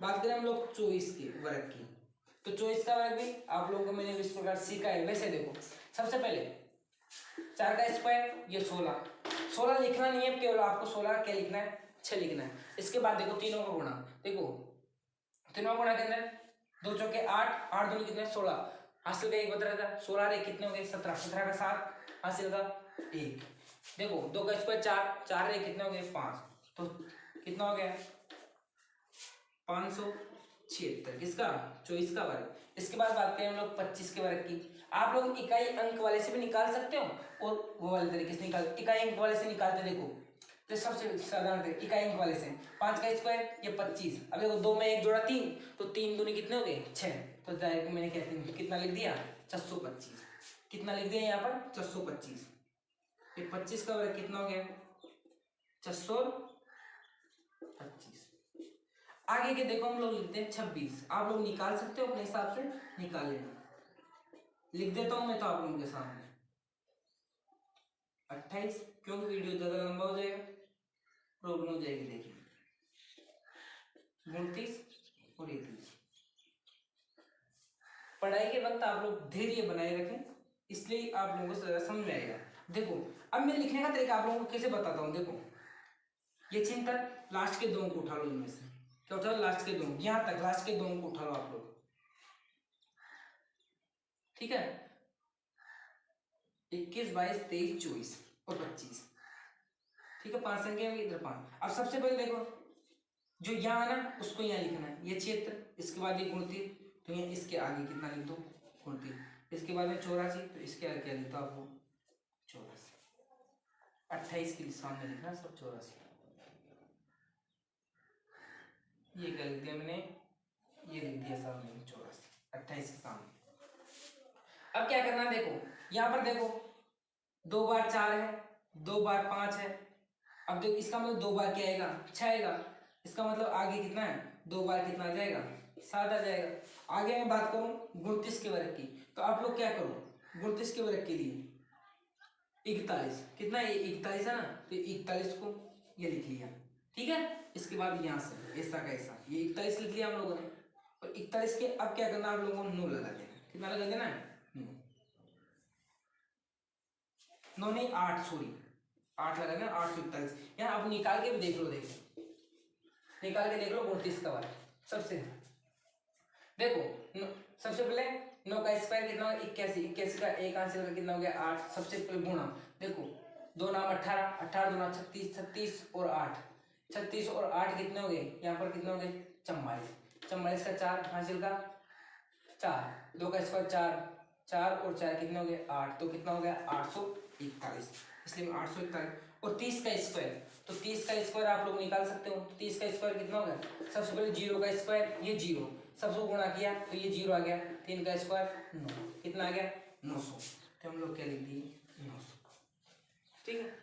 बात करें हम लोग 24 के वर्ग की, तो 24 का वर्ग भी आप लोगों को मैंने इस प्रकार सीखा है। वैसे देखो सबसे पहले 4 का स्क्वायर ये 16 लिखना नहीं है, केवल आपको 16 क्या लिखना है 6 लिखना है। इसके बाद देखो तीनों का गुणा, देखो तीनों का गुणा के अंदर 2 चौके 8, 8 दूनी कितने 16, हासिल का 1 बच रहा था, 16 रे कितने हो गए 17, 17 का 7, हासिल का 1। देखो 2 का स्क्वायर 4, 4 रे कितने हो गए 5, तो कितना हो गया 576, किसका 24 का वर्ग। इसके बाद बात करें हम लोग 25 के वर्ग की। आप लोग इकाई अंक वाले से भी निकाल सकते हो और वो वाले तरीके से निकाल, इकाई अंक वाले से निकालते देखो तो सबसे साधारण तरीके इकाई अंक वाले से 5 का स्क्वायर ये 25, अब देखो 2 में 1 जोड़ा 3, तो 3 दूनी कितने हो गए 6, तो डायरेक्ट मैंने कितना लिख दिया 625, कितना लिख दिया यहाँ पर 625। ये 25 का वर्ग कितना हो गया 625। आगे के देखो हम लोग लिखते हैं 26, आप लोग निकाल सकते हो अपने हिसाब से निकाल लेना, लिख देता हूं मैं तो आप लोगों के सामने 28, क्योंकि वीडियो ज्यादा लंबा हो जाएगा, प्रॉब्लम हो जाएगी। देखिए 29 और 31, पढ़ाई के वक्त आप लोग धैर्य बनाए रखें, इसलिए आप लोगों को समझ में आएगा। देखो अब मैं लिखने का तरीका आप लोगों को कैसे बताता हूँ। देखो ये चिन्ह तक लास्ट के 2 को उठा लो, इनमें से क्या उठा लो लास्ट के 2, यहां तक लास्ट के 2 को उठा लो आप लोग, ठीक है 21, 22, 23, 24 और 25, ठीक है 5 संख्या में इधर 5। अब सबसे पहले देखो जो यहाँ ना उसको यहाँ लिखना है, ये क्षेत्र, इसके बाद ये गुणती, तो यहाँ इसके आगे कितना लिख दो गुणती, इसके बाद में 84, तो इसके आगे क्या लिखता आपको 84, 28 के सामने लिखना सब 84, ये क्या लिख दिया मैंने, ये लिख दिया सामने 84, 28 के सामने। अब क्या करना है देखो यहाँ पर देखो 2 बार 4 है, 2 बार 5 है, अब देखो इसका मतलब 2 बार क्या आएगा 6 आएगा, इसका मतलब आगे कितना है 2 बार कितना आ जाएगा 7 आ जाएगा। आगे मैं बात करूं 29 के वर्ग की, तो आप लोग क्या करो 29 के वर्ग के लिए 41, कितना ये 41 है ना, तो 41 को ये लिख लिया, ठीक है। इसके बाद यहाँ से ऐसा का ऐसा ये 41 लिख लिया हम लोगों ने, और 41 के अब क्या करना आप लोगों को 9 लगा देना, कितना लगा देना है 9 नहीं 8, सॉरी 8 लगा देना, 841। यहाँ अब निकाल के भी देख लो, देखो निकाल के देख लो 29 का वर्ग। सबसे देखो सबसे पहले 9 का स्क्वायर कितना होगा 81, 81 का 1 आंसर का कितना हो गया 8, सबसे पहले गुणा, देखो 2 नाम 18, 18 दूना 36, 36 और 8, 36 और 8 कितने हो गए यहाँ पर कितने हो गए 44, 44 का 4 हासिल का 4, 2 का स्क्वायर 4, 4 और 4 कितने हो गए 8, तो कितना हो गया 841, इसलिए 841। और 30 का स्क्वायर, तो 30 का स्क्वायर आप लोग निकाल सकते हो, तो 30 का स्क्वायर कितना होगा सबसे पहले 0 का स्क्वायर ये 0, सबसे गुणा किया तो ये 0 आ गया, 3 का स्क्वायर 9, कितना आ गया 900, तो हम लोग क्या लिख दिए 900, ठीक है।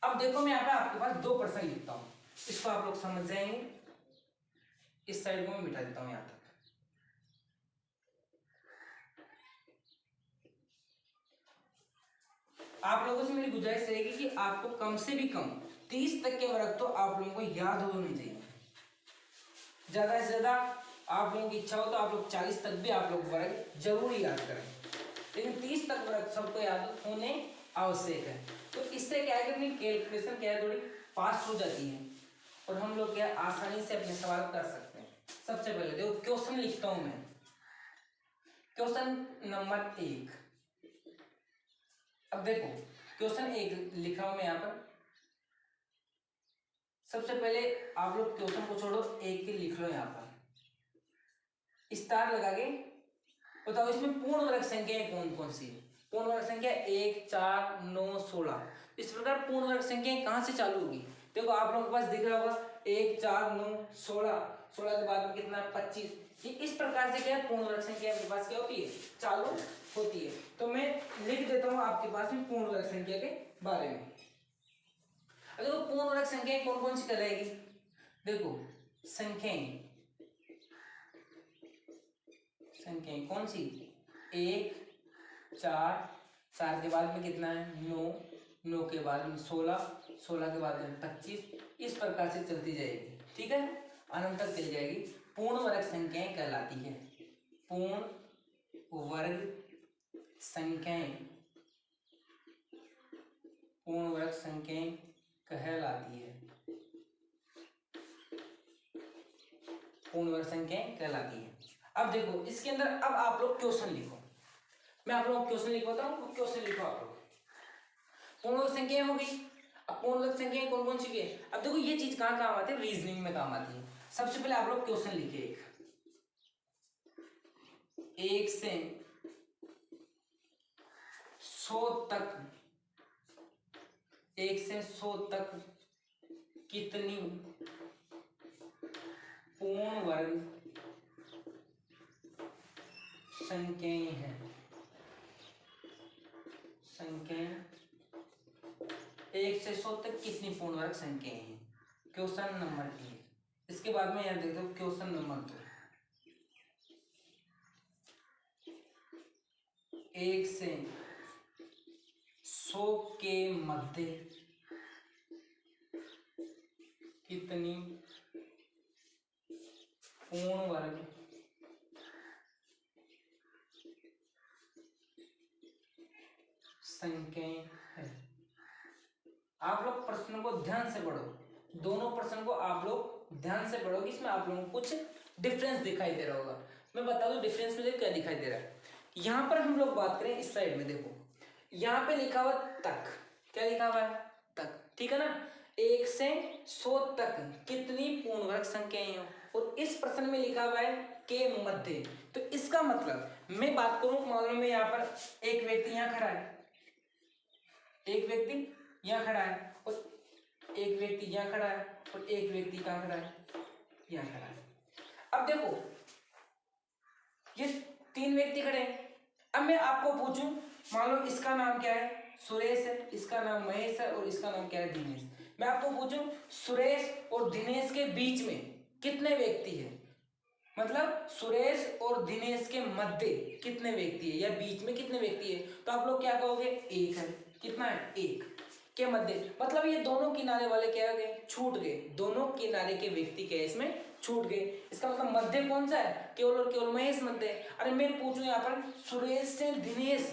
अब देखो मैं यहाँ पे आपके पास 2 प्रश्न लिखता हूँ, इसको आप लोग समझ जाएंगे, इस साइड को मैं मिटा देता हूँ यहाँ तक। आप लोगों से मेरी गुजारिश रहेगी कि आपको कम से भी कम 30 तक के वर्ग तो आप लोगों को याद होने चाहिए, ज्यादा से ज्यादा आप लोगों की इच्छा हो तो आप लोग 40 तक भी आप लोग वर्ग जरूर याद करें, लेकिन 30 तक वर्ग सबको याद होने आवश्यक है। तो इससे क्या है कि अपनी कैलकुलेशन क्या है थोड़ी फास्ट हो जाती है और हम लोग क्या आसानी से अपने सवाल कर सकते हैं। सबसे पहले देखो क्वेश्चन लिखता हूं मैं, क्वेश्चन नंबर 1। अब देखो क्वेश्चन 1 लिख रहा हूं मैं यहाँ पर, सबसे पहले आप लोग क्वेश्चन को छोड़ो 1 के लिख लो यहाँ पर, स्टार लगा के बताओ इसमें पूर्ण वर्ग संख्याएं कौन कौन सी है। पूर्ण वर्ग संख्या 1, 4, 9, 16, इस प्रकार पूर्ण वर्ग संख्याएं कहां से चालू होगी। देखो आप लोगों के पास दिख रहा होगा 1, 4, 9, 16, 16 के बाद में कितना 25, कि इस प्रकार से क्या है, पूर्ण वर्ग संख्या आपके पास क्या होती है, चालू होती है। तो मैं लिख देता हूं आपके पास में पूर्ण वर्ग संख्या के बारे में। देखो पूर्ण वर्ग संख्याएं कौन कौन सी कहलाएगी, देखो संख्याएं कौन सी, 1 4, 4 के बाद में कितना है 9, 9 के बाद में 16, 16 के बाद में 25, इस प्रकार से चलती जाएगी, ठीक है, अनंत तक चली जाएगी। पूर्ण वर्ग संख्याएं कहलाती है, पूर्ण वर्ग संख्याएं, पूर्ण वर्ग संख्याएं कहलाती है, पूर्ण वर्ग संख्याएं कहलाती है। अब देखो इसके अंदर अब आप लोग क्वेश्चन लिखो, मैं आप लोगों को क्वेश्चन लिखवाता हूँ, क्वेश्चन लिखो आप लोग। पूर्ण वर्ग संख्याएं हो गई, अब पूर्ण वर्ग संख्याएं कौन कौन सी है, अब देखो ये चीज कहाँ काम आती है, रीजनिंग में काम आती है। सबसे पहले आप लोग क्वेश्चन लिखिए, 1 से 100 तक, 1 से 100 तक कितनी पूर्ण वर्ग संख्याएं हैं, संख्याएं 1 से 100 तक कितनी पूर्ण वर्ग संख्याएं हैं, क्वेश्चन नंबर 1। इसके बाद में यहां देखते हो क्वेश्चन नंबर 2, 1 से 100 के मध्य कितनी पूर्ण वर्ग संख्याएं हैं। आप लोग प्रश्न को ध्यान से पढ़ो, दोनों प्रश्न को आप लोग ध्यान से पढ़ोगे, इसमें आप लोगों को कुछ डिफरेंस दिखाई दे रहा होगा। मैं बता दूं डिफरेंस मुझे क्या दिखाई दे रहा है। यहां पर हम लोग बात करें इस साइड में, देखो यहाँ पे लिखा हुआ तक, क्या लिखा हुआ है तक, ठीक है ना, 1 से 100 तक कितनी पूर्ण वर्ग संख्याएं हैं, और इस प्रश्न में लिखा हुआ है के मध्य। तो इसका मतलब मैं बात करूं, मान लो मैं यहाँ पर एक व्यक्ति यहाँ खड़ा है, एक व्यक्ति यहाँ खड़ा है, और एक व्यक्ति यहाँ खड़ा है, और एक व्यक्ति कहाँ खड़ा है, यहाँ खड़ा है। अब देखो ये 3 व्यक्ति खड़े हैं। अब मैं आपको पूछूं, मान लो इसका नाम क्या है, सुरेश है, इसका नाम महेश है, और इसका नाम क्या है, दिनेश। मैं आपको पूछूं सुरेश और दिनेश के बीच में कितने व्यक्ति हैं, मतलब सुरेश और दिनेश के मध्य कितने व्यक्ति है, या बीच में कितने व्यक्ति है, तो आप लोग क्या कहोगे, 1 है। कितना है, 1 के मध्य, मतलब ये दोनों किनारे वाले क्या हो गए, छूट गए, दोनों किनारे के व्यक्ति क्या इसमें छूट गए। इसका मतलब मध्य कौन सा है, केवल और केवल महेश मध्य। अरे मैं पूछूं यहाँ पर सुरेश से दिनेश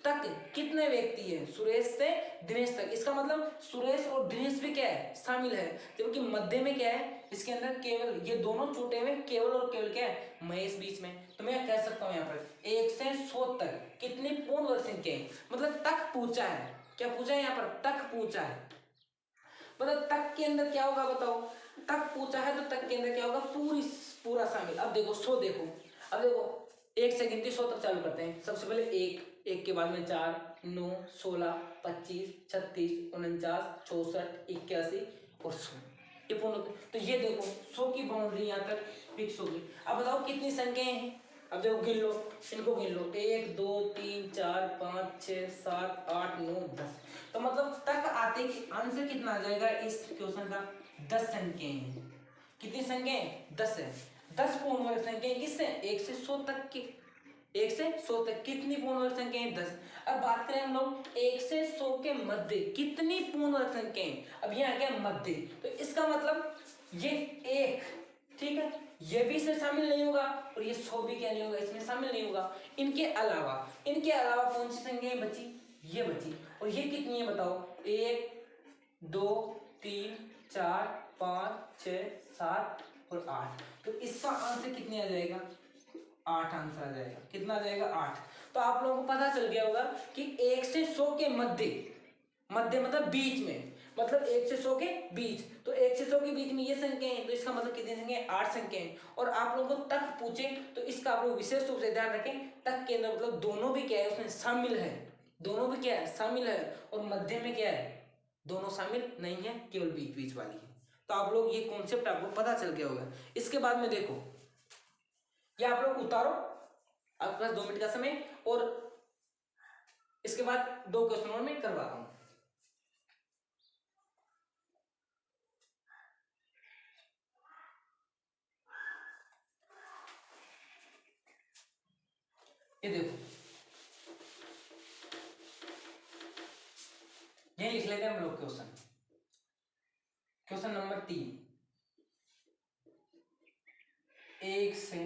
तक कितने व्यक्ति है, सुरेश से दिनेश तक, इसका मतलब सुरेश और दिनेश भी क्या है, शामिल है, जबकि मध्य में क्या है, इसके अंदर केवल ये दोनों छूटे हुए, केवल और केवल क्या है, महेश बीच में। तो मैं कह सकता हूँ यहाँ पर 1 से 100 तक कितनी पूर्ण वर्ग संख्याएं, मतलब तक पूछा है, क्या पूछा है यहाँ पर, तक पूछा है, मतलब तक के अंदर क्या होगा बताओ, तक पूछा है तो तक के अंदर क्या होगा, पूरा शामिल। अब देखो 100, देखो अब देखो 1 से गिनती 100 तक चालू करते हैं। सबसे पहले 1 के बाद में 4, 9, 16, 25, 36, 49, 64, 81 और 100, ये पूर्ण। तो ये देखो 100 की बाउंड्री यहाँ तक फिक्स होगी। अब बताओ कितनी संख्याएं हैं, अब देखो गिन लो, इनको गिन लो, 1 2 3 4 5 6 7 8 9 10। तो मतलब तक आते ही आंसर कितना आ जाएगा इस क्वेश्चन का, 10 संख्याएं हैं। कितनी संख्याएं, 10 है। 10 पूर्ण वर्ग संख्याएं किससे, 1 से 100 तक की, 1 से 100 तक कितनी पूर्ण वर्ग संख्याएं, 10। अब बात करें हम लोग 1 से 100 के मध्य कितनी पूर्ण वर्ग संख्याएं, अब यहाँ क्या मध्य, तो इसका मतलब ये 1, ठीक है, ये भी इसमें शामिल नहीं होगा, और ये 100 भी क्या नहीं होगा, इसमें शामिल नहीं होगा। इनके अलावा कौन सी संख्याएं बची, ये बची, और ये कितनी है बताओ, 1 2 3 4 5 6 7 और 8। तो इसका आंसर कितने आ जाएगा, 8 आंसर आ जाएगा। कितना आ जाएगा, 8। तो आप लोगों को पता चल गया होगा कि 1 से 100 के मध्य मतलब बीच में, मतलब 1 से 100 के बीच, तो 1 से 100 के बीच में ये संख्याएं, तो इसका मतलब कितनी संख्याएं, 8 संख्याएं। और आप लोगों को तक पूछे तो इसका आप लोग विशेष रूप से ध्यान रखें, तक के अंदर मतलब दोनों भी क्या है, उसमें शामिल है, दोनों भी क्या है, शामिल है, और मध्य में क्या है, दोनों शामिल नहीं है, केवल बीच बीच वाली है। तो आप लोग ये कॉन्सेप्ट आपको पता चल गया होगा। इसके बाद में देखो या आप लोग उतारो, आपके पास 2 मिनट का समय, और इसके बाद 2 क्वेश्चन और मैं करवाता हूं। ये देखो, ये लिख लेते हैं हम लोग क्वेश्चन नंबर 3, 1 से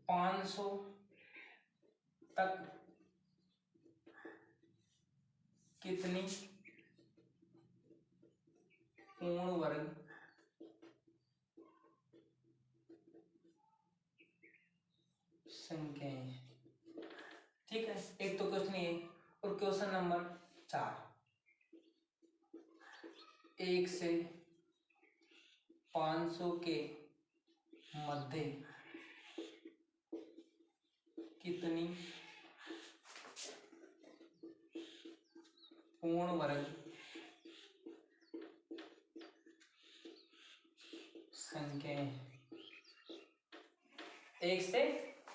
500 तक कितनी पूर्ण वर्ग संख्याएं हैं। ठीक है, एक तो क्वेश्चन ये, और क्वेश्चन नंबर 4, 1 से 500 के मध्य कितनी पूर्ण वर्ग संख्याएं हैं। 1 से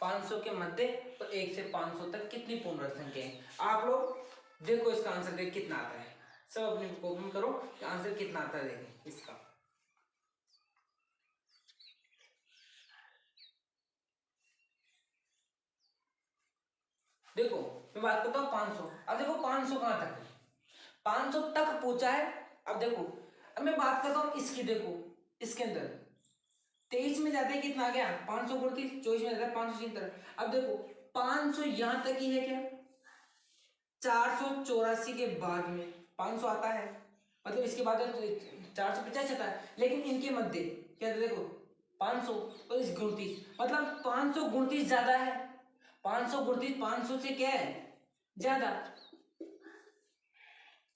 500 के मध्य और 1 से 500 तक कितनी पूर्ण वर्ग संख्याएं हैं। आप लोग देखो इसका आंसर देख कितना आता है, सब अपनी कॉपी में करो कि आंसर कितना आता है। देखें इसका, देखो मैं बात करता हूँ 500। अब देखो 500 कहां तक है, 500 तक पूछा है। अब देखो, अब मैं बात करता हूँ इसकी, देखो इसके अंदर 23 में जाते हैं कितना आ गया 500 गुण 30, 24 में जाता है 570। अब देखो 500 यहां तक ही है क्या, 484 के बाद में 500 आता है, मतलब इसके बाद 450 आता है, लेकिन इनके मध्य क्या है, देखो 500 और इस 29, मतलब 500 29 ज्यादा है, 500 29 500 से क्या है ज्यादा,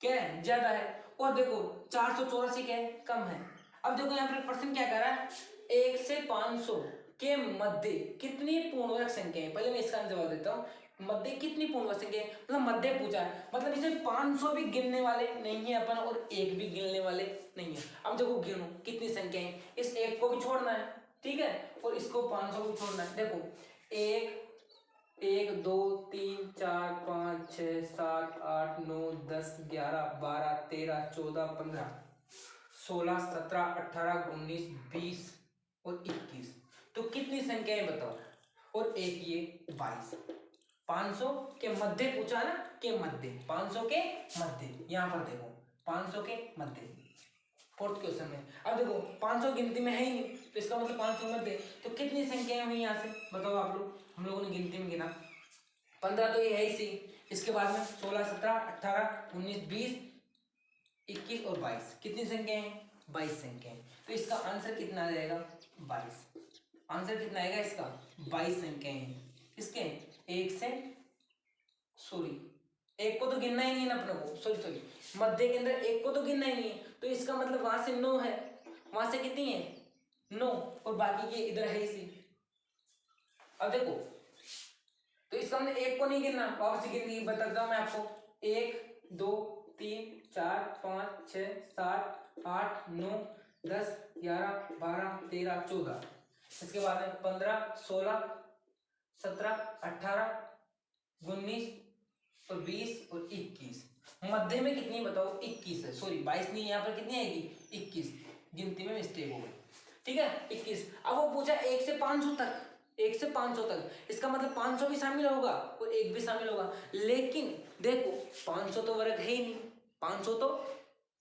क्या है ज्यादा है, और देखो 484 क्या है कम है। अब देखो यहाँ पर प्रश्न क्या कर रहा है, 1 से 500 के मध्य कितनी पूर्णवर्ग संख्या है। पहले मैं इसका जवाब देता हूँ, मध्य कितनी पूर्णवर्ग संख्या है, मतलब मध्य पूछा है, मतलब इसमें 500 भी गिनने वाले नहीं है अपन और 1 भी गिनने वाले नहीं है। अब देखो गिनो कितनी संख्या है, इस 1 को भी छोड़ना है, ठीक है, और इसको 500 को भी छोड़ना है। देखो 1 1 2 3 4 5 6 7 8 9 10 11 12 13 14 15 16 17 18 19 20 और 21, तो कितनी संख्याएं बताओ, और एक ये 22। 500 के मध्य पूछा ना, के मध्य, 500 के मध्य, यहां पर देखो 500 के मध्य, फोर्थ क्वेश्चन में। अब देखो 500 गिनती में है ही नहीं, तो इसका मतलब 500 मध्य, तो कितनी संख्याएं हुई यहाँ से बताओ आप लोग, हम लोगों ने गिनती में गिना 15 तो ये है ही सी, इसके बाद में 16 17 18 19 20 21 और 22, कितनी संख्या है 22 संख्या है, तो इसका आंसर कितना आ जाएगा 22। आंसर कितना आएगा इसका 22 संख्या है। किसके, एक से, सॉरी एक को तो गिनना ही नहीं है ना अपने को, सॉरी मध्य के अंदर एक को तो गिनना ही नहीं है, तो इसका मतलब वहां से 9 है, वहां से कितनी है 9, और बाकी के इधर है इसी। अब देखो, तो इसका हमने 1 को नहीं गिनना, वापस गिनती बताता हूं मैं आपको, 1 2 3 4 5 6 7 8 9 10 11 12 13 14, इसके बाद में 15 16 17 18 19 और 20 और 21, मध्य में कितनी बताओ 21 है, सॉरी 22 नहीं, यहाँ पर कितनी आएगी 21, गिनती में मिस्टेक हो गई, ठीक है 21। अब वो पूछा 1 से 500 तक, 1 से 500 तक, इसका मतलब 500 भी शामिल होगा और 1 भी शामिल होगा, लेकिन देखो 500 तो वर्ग है ही नहीं, 500 तो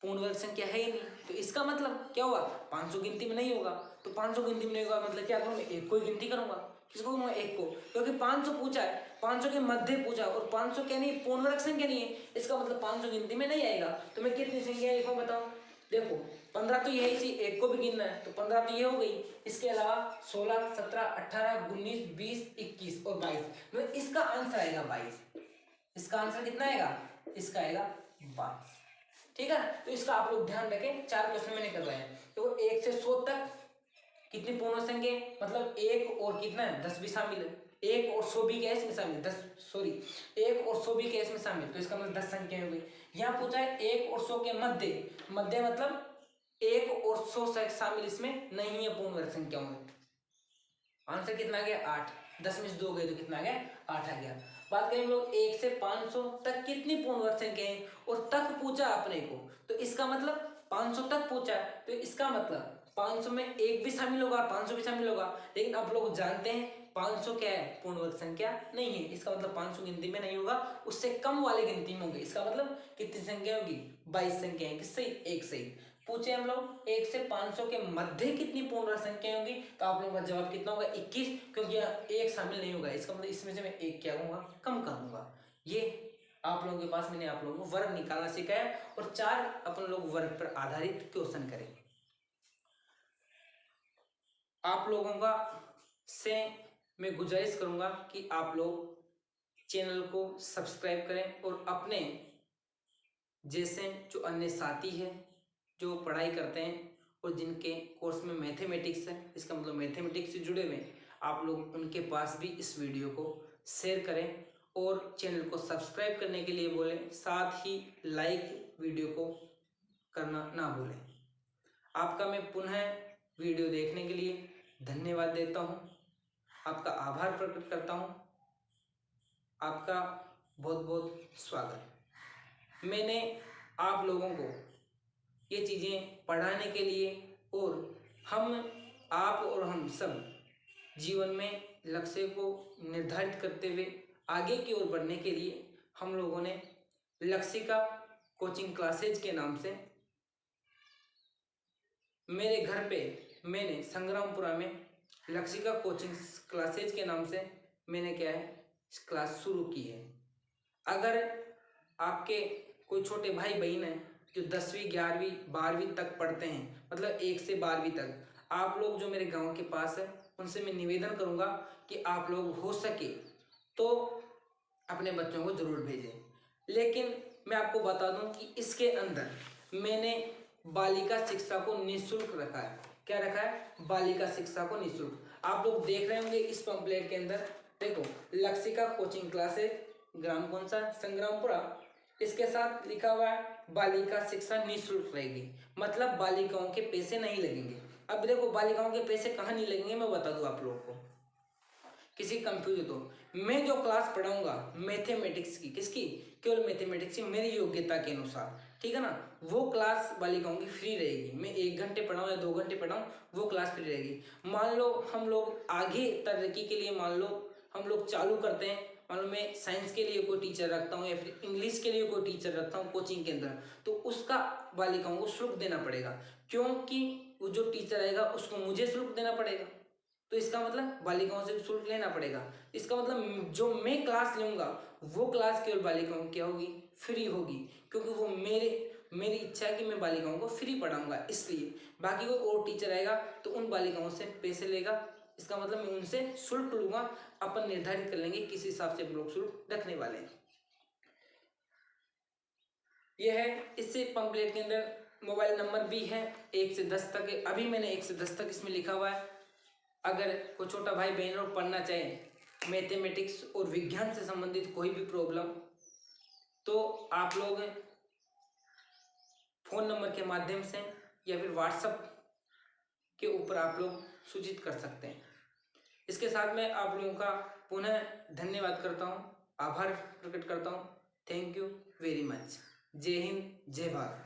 पूर्ण वर्ग संख्या है ही नहीं, तो इसका मतलब क्या हुआ 500 गिनती में नहीं होगा, तो 500 गिनती में नहीं होगा मतलब क्या करूँ मैं 1 को ही गिनती करूंगा, किसको मैं 1 को, क्योंकि 500 पूछा है, 500 के मध्य पूछा और 500 क्या नहीं पूर्ण वर्ग संख्या नहीं है, इसका मतलब 500 गिनती में नहीं आएगा, तो मैं कितनी संख्या लिखूं बताओ, देखो 15 तो यही सी, 1 को भी गिनना है, तो 15 तो ये हो गई, इसके अलावा 16 17 18 19 20 21 और 22, मतलब इसका आंसर आएगा 22। इसका आंसर कितना आएगा, इसका आएगा 22, ठीक है। तो इसका आप लोग ध्यान रखें, 4 क्वेश्चन मैंने करवाए हैं, तो 1 से 100 तक कितनी पूर्ण संख्या, मतलब 1 और कितना है 10 भी शामिल है, 1 और 100 भी क्या इसमें शामिल, 10 सॉरी 1 और 100 भी क्या इसमें शामिल, तो इसका मतलब 10 संख्या हो गई। यहाँ पूछा है 1 और 100 के मध्य, मध्य मतलब 1 और 100 शामिल इसमें नहीं है पूर्ण वर्ग संख्याओं में, आंसर कितना आ गया 8। 10 में से 2 गए तो कितना आ गया 8 आ गया। बात करें हम लोग 1 से 500 तक कितनी पूर्ण वर्ग संख्या है और तक पूछा अपने को, तो इसका मतलब 500 तक पूछा तो इसका मतलब 500 में 1 भी शामिल होगा 500 भी शामिल होगा। लेकिन आप लोग जानते हैं 500 क्या है, पूर्ण वर्ग संख्या नहीं है। इसका मतलब 500 गिनती में नहीं होगा, उससे कम वाले गिनती में होंगे। इसका मतलब कितनी संख्या होगी 22 संख्या है। किससे 1 से। पूछे हम लोग 1 से 500 के मध्य कितनी पूर्ण वर्ग संख्या होगी, तो आप लोगों का जवाब कितना होगा 21, क्योंकि यहाँ 1 शामिल नहीं होगा। इसका मतलब इसमें से मैं 1 क्या करूंगा कम कर दूंगा। ये आप लोगों के पास मैंने आप लोगों को वर्ग निकालना सिखाया और 4 अपन लोग वर्ग पर आधारित क्वेश्चन करेंगे। आप लोगों का से मैं गुजारिश करूंगा कि आप लोग चैनल को सब्सक्राइब करें और अपने जैसे जो अन्य साथी हैं जो पढ़ाई करते हैं और जिनके कोर्स में मैथमेटिक्स है, इसका मतलब मैथमेटिक्स से जुड़े हुए, आप लोग उनके पास भी इस वीडियो को शेयर करें और चैनल को सब्सक्राइब करने के लिए बोलें, साथ ही लाइक वीडियो को करना ना भूलें। आपका मैं पुनः वीडियो देखने के लिए धन्यवाद देता हूं, आपका आभार प्रकट करता हूं, आपका बहुत बहुत स्वागत। मैंने आप लोगों को ये चीज़ें पढ़ाने के लिए और आप और हम सब जीवन में लक्ष्य को निर्धारित करते हुए आगे की ओर बढ़ने के लिए हम लोगों ने लक्षिका कोचिंग क्लासेज के नाम से मेरे घर पे मैंने संग्रामपुरा में लक्षिका कोचिंग क्लासेज के नाम से मैंने क्या है क्लास शुरू की है। अगर आपके कोई छोटे भाई बहन हैं जो 10वीं 11वीं 12वीं तक पढ़ते हैं, मतलब 1 से 12वीं तक, आप लोग जो मेरे गांव के पास है उनसे मैं निवेदन करूंगा कि आप लोग हो सके तो अपने बच्चों को जरूर भेजें। लेकिन मैं आपको बता दूं कि इसके अंदर मैंने बालिका शिक्षा को निःशुल्क रखा है। क्या रखा है? बालिका शिक्षा को निःशुल्क। आप लोग देख रहे होंगे इस पंपलेट के अंदर, देखो लक्षिका कोचिंग क्लासेस, ग्राम कौन सा? संग्रामपुरा। इसके साथ लिखा हुआ है बालिका शिक्षा निःशुल्क रहेगी, मतलब बालिकाओं के पैसे नहीं लगेंगे। अब देखो बालिकाओं के पैसे कहाँ नहीं लगेंगे मैं बता दूं आप लोगों को, किसी कंफ्यूज हो तो। मैं जो क्लास पढ़ाऊंगा मैथमेटिक्स की, किसकी? केवल मैथमेटिक्स की, मेरी योग्यता के अनुसार, ठीक है ना, वो क्लास बालिकाओं की फ्री रहेगी। मैं 1 घंटे पढ़ाऊं या 2 घंटे पढ़ाऊं, वो क्लास फ्री रहेगी। मान लो हम लोग आगे तरक्की के लिए, मान लो हम लोग चालू करते हैं, मान लो मैं साइंस के लिए कोई टीचर रखता हूँ या फिर इंग्लिश के लिए कोई टीचर रखता हूँ कोचिंग के अंदर, तो उसका बालिकाओं को शुल्क देना पड़ेगा, क्योंकि वो जो टीचर आएगा उसको मुझे शुल्क देना पड़ेगा। तो इसका मतलब बालिकाओं से शुल्क लेना पड़ेगा। इसका मतलब जो मैं क्लास लूंगा वो क्लास केवल बालिकाओं की क्या होगी? फ्री होगी, क्योंकि वो मेरी इच्छा है कि मैं बालिकाओं को फ्री पढ़ाऊंगा, इसलिए। बाकी कोई और टीचर आएगा तो उन बालिकाओं से पैसे लेगा, इसका मतलब मैं उनसे शुल्क लूंगा। अपन निर्धारित कर लेंगे किस हिसाब से हम लोग शुल्क रखने वाले हैं। यह है, इससे पंपलेट के अंदर मोबाइल नंबर भी है, 1 से 10 तक है। अभी मैंने 1 से 10 तक इसमें लिखा हुआ है। अगर कोई छोटा भाई बहन लोग पढ़ना चाहे मैथमेटिक्स और विज्ञान से संबंधित कोई भी प्रॉब्लम, तो आप लोग फोन नंबर के माध्यम से या फिर व्हाट्सएप के ऊपर आप लोग सूचित कर सकते हैं। इसके साथ मैं आप लोगों का पुनः धन्यवाद करता हूँ, आभार प्रकट करता हूँ। Thank you very much. जय हिंद, जय भारत।